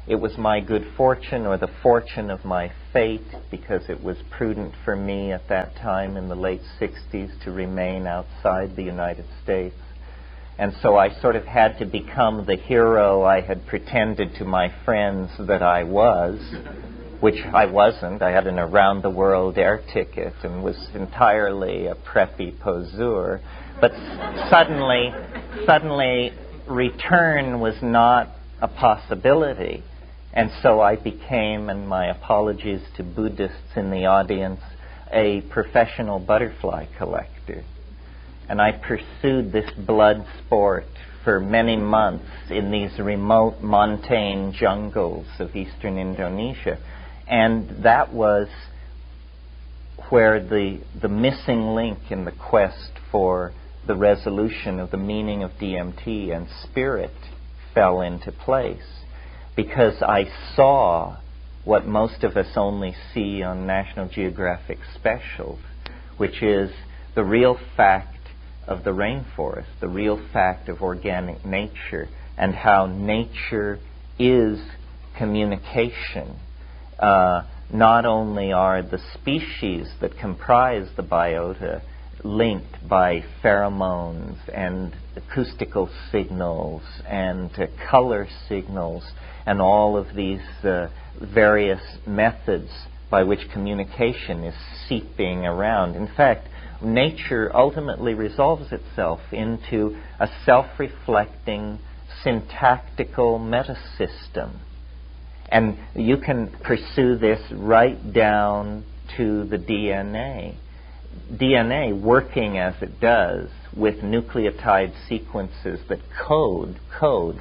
Speaker 1: it was my good fortune, or the fortune of my fate, because it was prudent for me at that time in the late 60s to remain outside the United States. And so I sort of had to become the hero I had pretended to my friends that I was, which I wasn't. I had an around-the-world air ticket and was entirely a preppy poseur. But suddenly return was not a possibility. And so I became, and my apologies to Buddhists in the audience, a professional butterfly collector. And I pursued this blood sport for many months in these remote montane jungles of eastern Indonesia. And that was where the missing link in the quest for the resolution of the meaning of DMT and spirit fell into place. Because I saw what most of us only see on National Geographic specials, which is the real fact of the rainforest, the real fact of organic nature, and how nature is communication. Not only are the species that comprise the biota linked by pheromones and acoustical signals and color signals and all of these various methods by which communication is seeping around. In fact, nature ultimately resolves itself into a self-reflecting syntactical metasystem. And you can pursue this right down to the DNA. DNA working as it does with nucleotide sequences that code,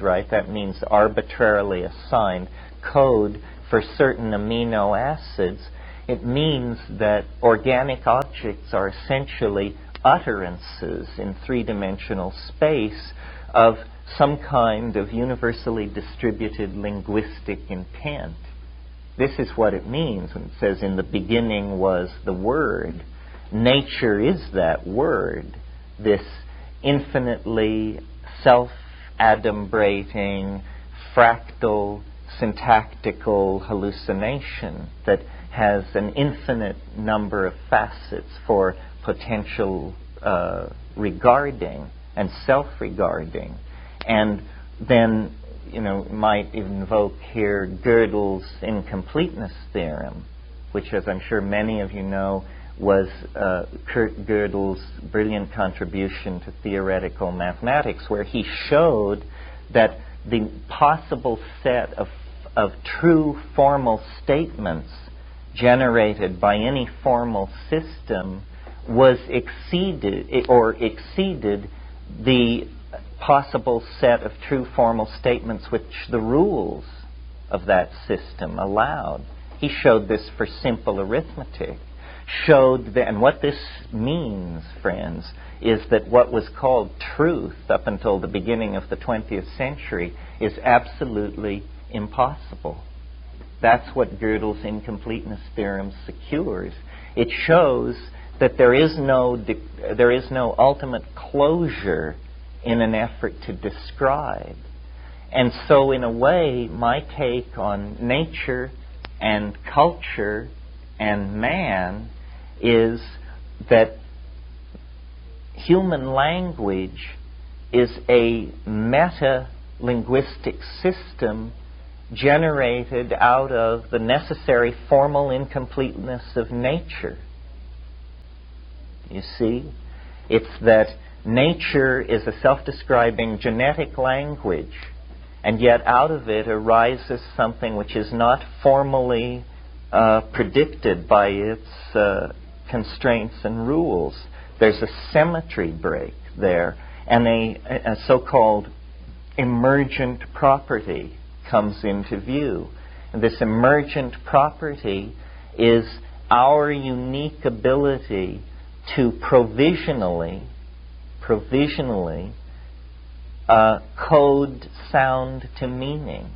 Speaker 1: right? That means arbitrarily assigned code for certain amino acids. It means that organic objects are essentially utterances in three-dimensional space of some kind of universally distributed linguistic intent. This is what it means when it says, in the beginning was the Word. Nature is that Word, this infinitely self-adumbrating, fractal, syntactical hallucination that has an infinite number of facets for potential regarding and self-regarding. And then, might invoke here Gödel's incompleteness theorem, which, as I'm sure many of you know, was Kurt Gödel's brilliant contribution to theoretical mathematics, where he showed that the possible set of true formal statements generated by any formal system was exceeded the possible set of true formal statements which the rules of that system allowed. He showed this for simple arithmetic. And what this means, friends, is that what was called truth up until the beginning of the 20th century is absolutely impossible. That's what Gödel's incompleteness theorem secures. It shows that there is no ultimate closure in an effort to describe. And so in a way, my take on nature and culture and man is that human language is a meta-linguistic system generated out of the necessary formal incompleteness of nature. You see? It's that nature is a self-describing genetic language, and yet out of it arises something which is not formally predicted by its constraints and rules. There's a symmetry break there, and a so-called emergent property comes into view. And this emergent property is our unique ability to provisionally code sound to meaning,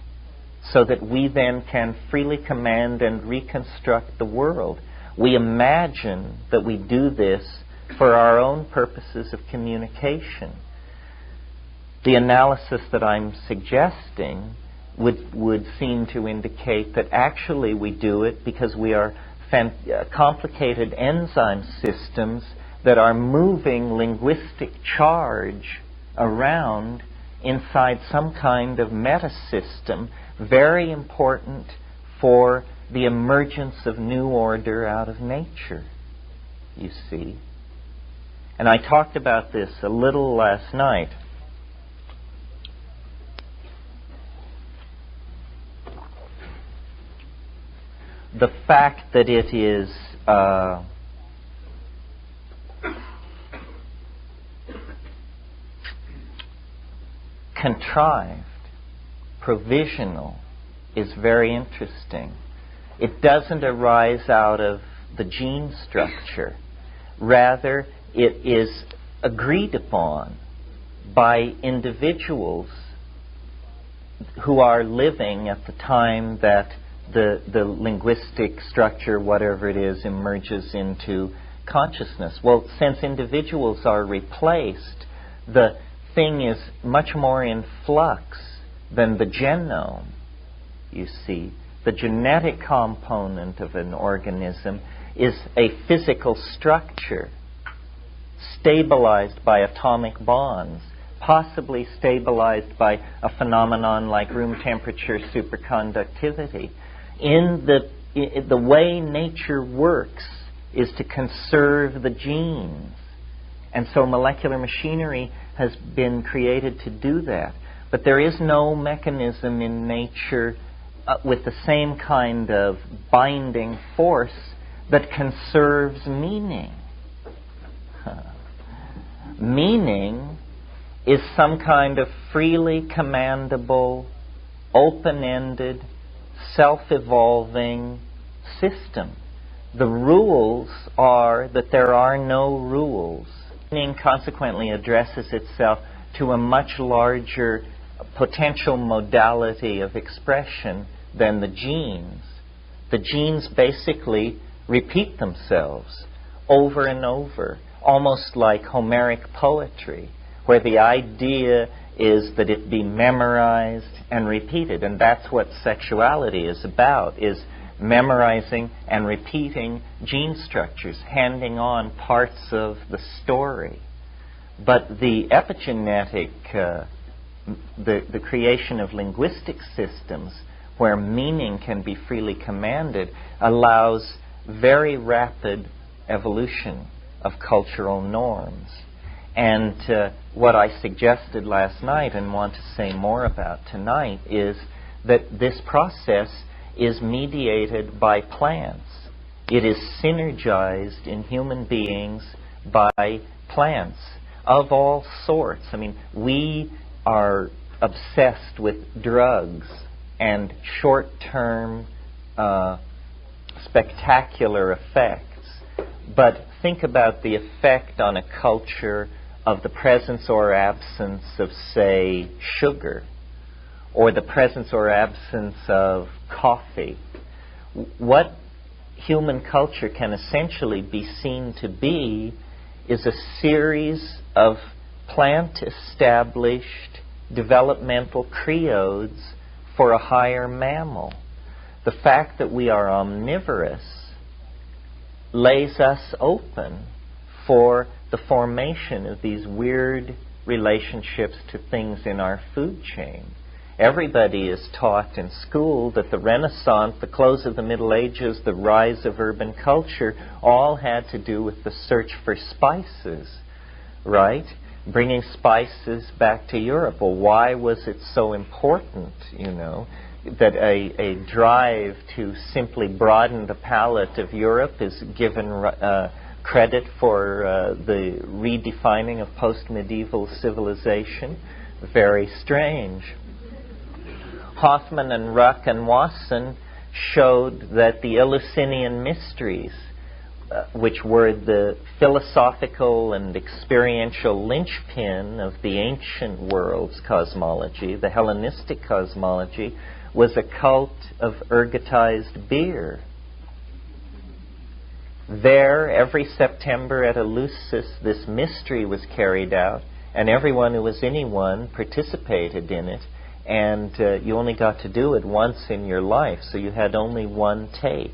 Speaker 1: so that we then can freely command and reconstruct the world. We imagine that we do this for our own purposes of communication. The analysis that I'm suggesting would seem to indicate that actually we do it because we are complicated enzyme systems that are moving linguistic charge around inside some kind of meta-system, very important for the emergence of new order out of nature, you see. And I talked about this a little last night. The fact that it is contrived, provisional, is very interesting. It doesn't arise out of the gene structure. Rather, it is agreed upon by individuals who are living at the time that the linguistic structure, whatever it is, emerges into consciousness. Well, since individuals are replaced, the thing is much more in flux than the genome, you see. The genetic component of an organism is a physical structure stabilized by atomic bonds, possibly stabilized by a phenomenon like room temperature superconductivity. The way nature works is to conserve the genes. And so molecular machinery has been created to do that. But there is no mechanism in nature with the same kind of binding force that conserves meaning. Meaning is some kind of freely commandable, open-ended, self-evolving system. The rules are that there are no rules. Meaning consequently addresses itself to a much larger potential modality of expression than the genes. The genes basically repeat themselves over and over, almost like Homeric poetry, where the idea is that it be memorized and repeated. And that's what sexuality is about, is memorizing and repeating gene structures, handing on parts of the story. But the epigenetic, the creation of linguistic systems where meaning can be freely commanded allows very rapid evolution of cultural norms. And what I suggested last night and want to say more about tonight is that this process is mediated by plants. It is synergized in human beings by plants of all sorts. I mean, we are obsessed with drugs and short-term spectacular effects. But think about the effect on a culture of the presence or absence of, say, sugar, or the presence or absence of coffee. What human culture can essentially be seen to be is a series of plant-established developmental creodes for a higher mammal. The fact that we are omnivorous lays us open for the formation of these weird relationships to things in our food chain. Everybody is taught in school that the Renaissance, the close of the Middle Ages, the rise of urban culture, all had to do with the search for spices, right? Bringing spices back to Europe. Well, why was it so important, you know, that a drive to simply broaden the palate of Europe is given credit for the redefining of post-medieval civilization? Very strange. Hoffman and Ruck and Wasson showed that the Eleusinian mysteries, which were the philosophical and experiential linchpin of the ancient world's cosmology, the Hellenistic cosmology, was a cult of ergotized beer. There, every September at Eleusis, this mystery was carried out, and everyone who was anyone participated in it, and you only got to do it once in your life, so you had only one take.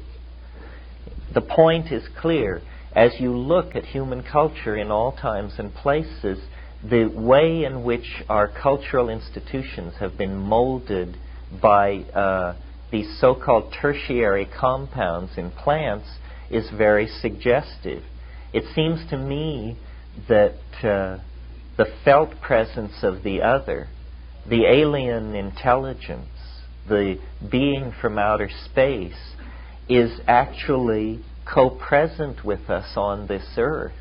Speaker 1: The point is clear. As you look at human culture in all times and places, the way in which our cultural institutions have been molded by these so-called tertiary compounds in plants is very suggestive. It seems to me that the felt presence of the other, the alien intelligence, the being from outer space, is actually co-present with us on this earth.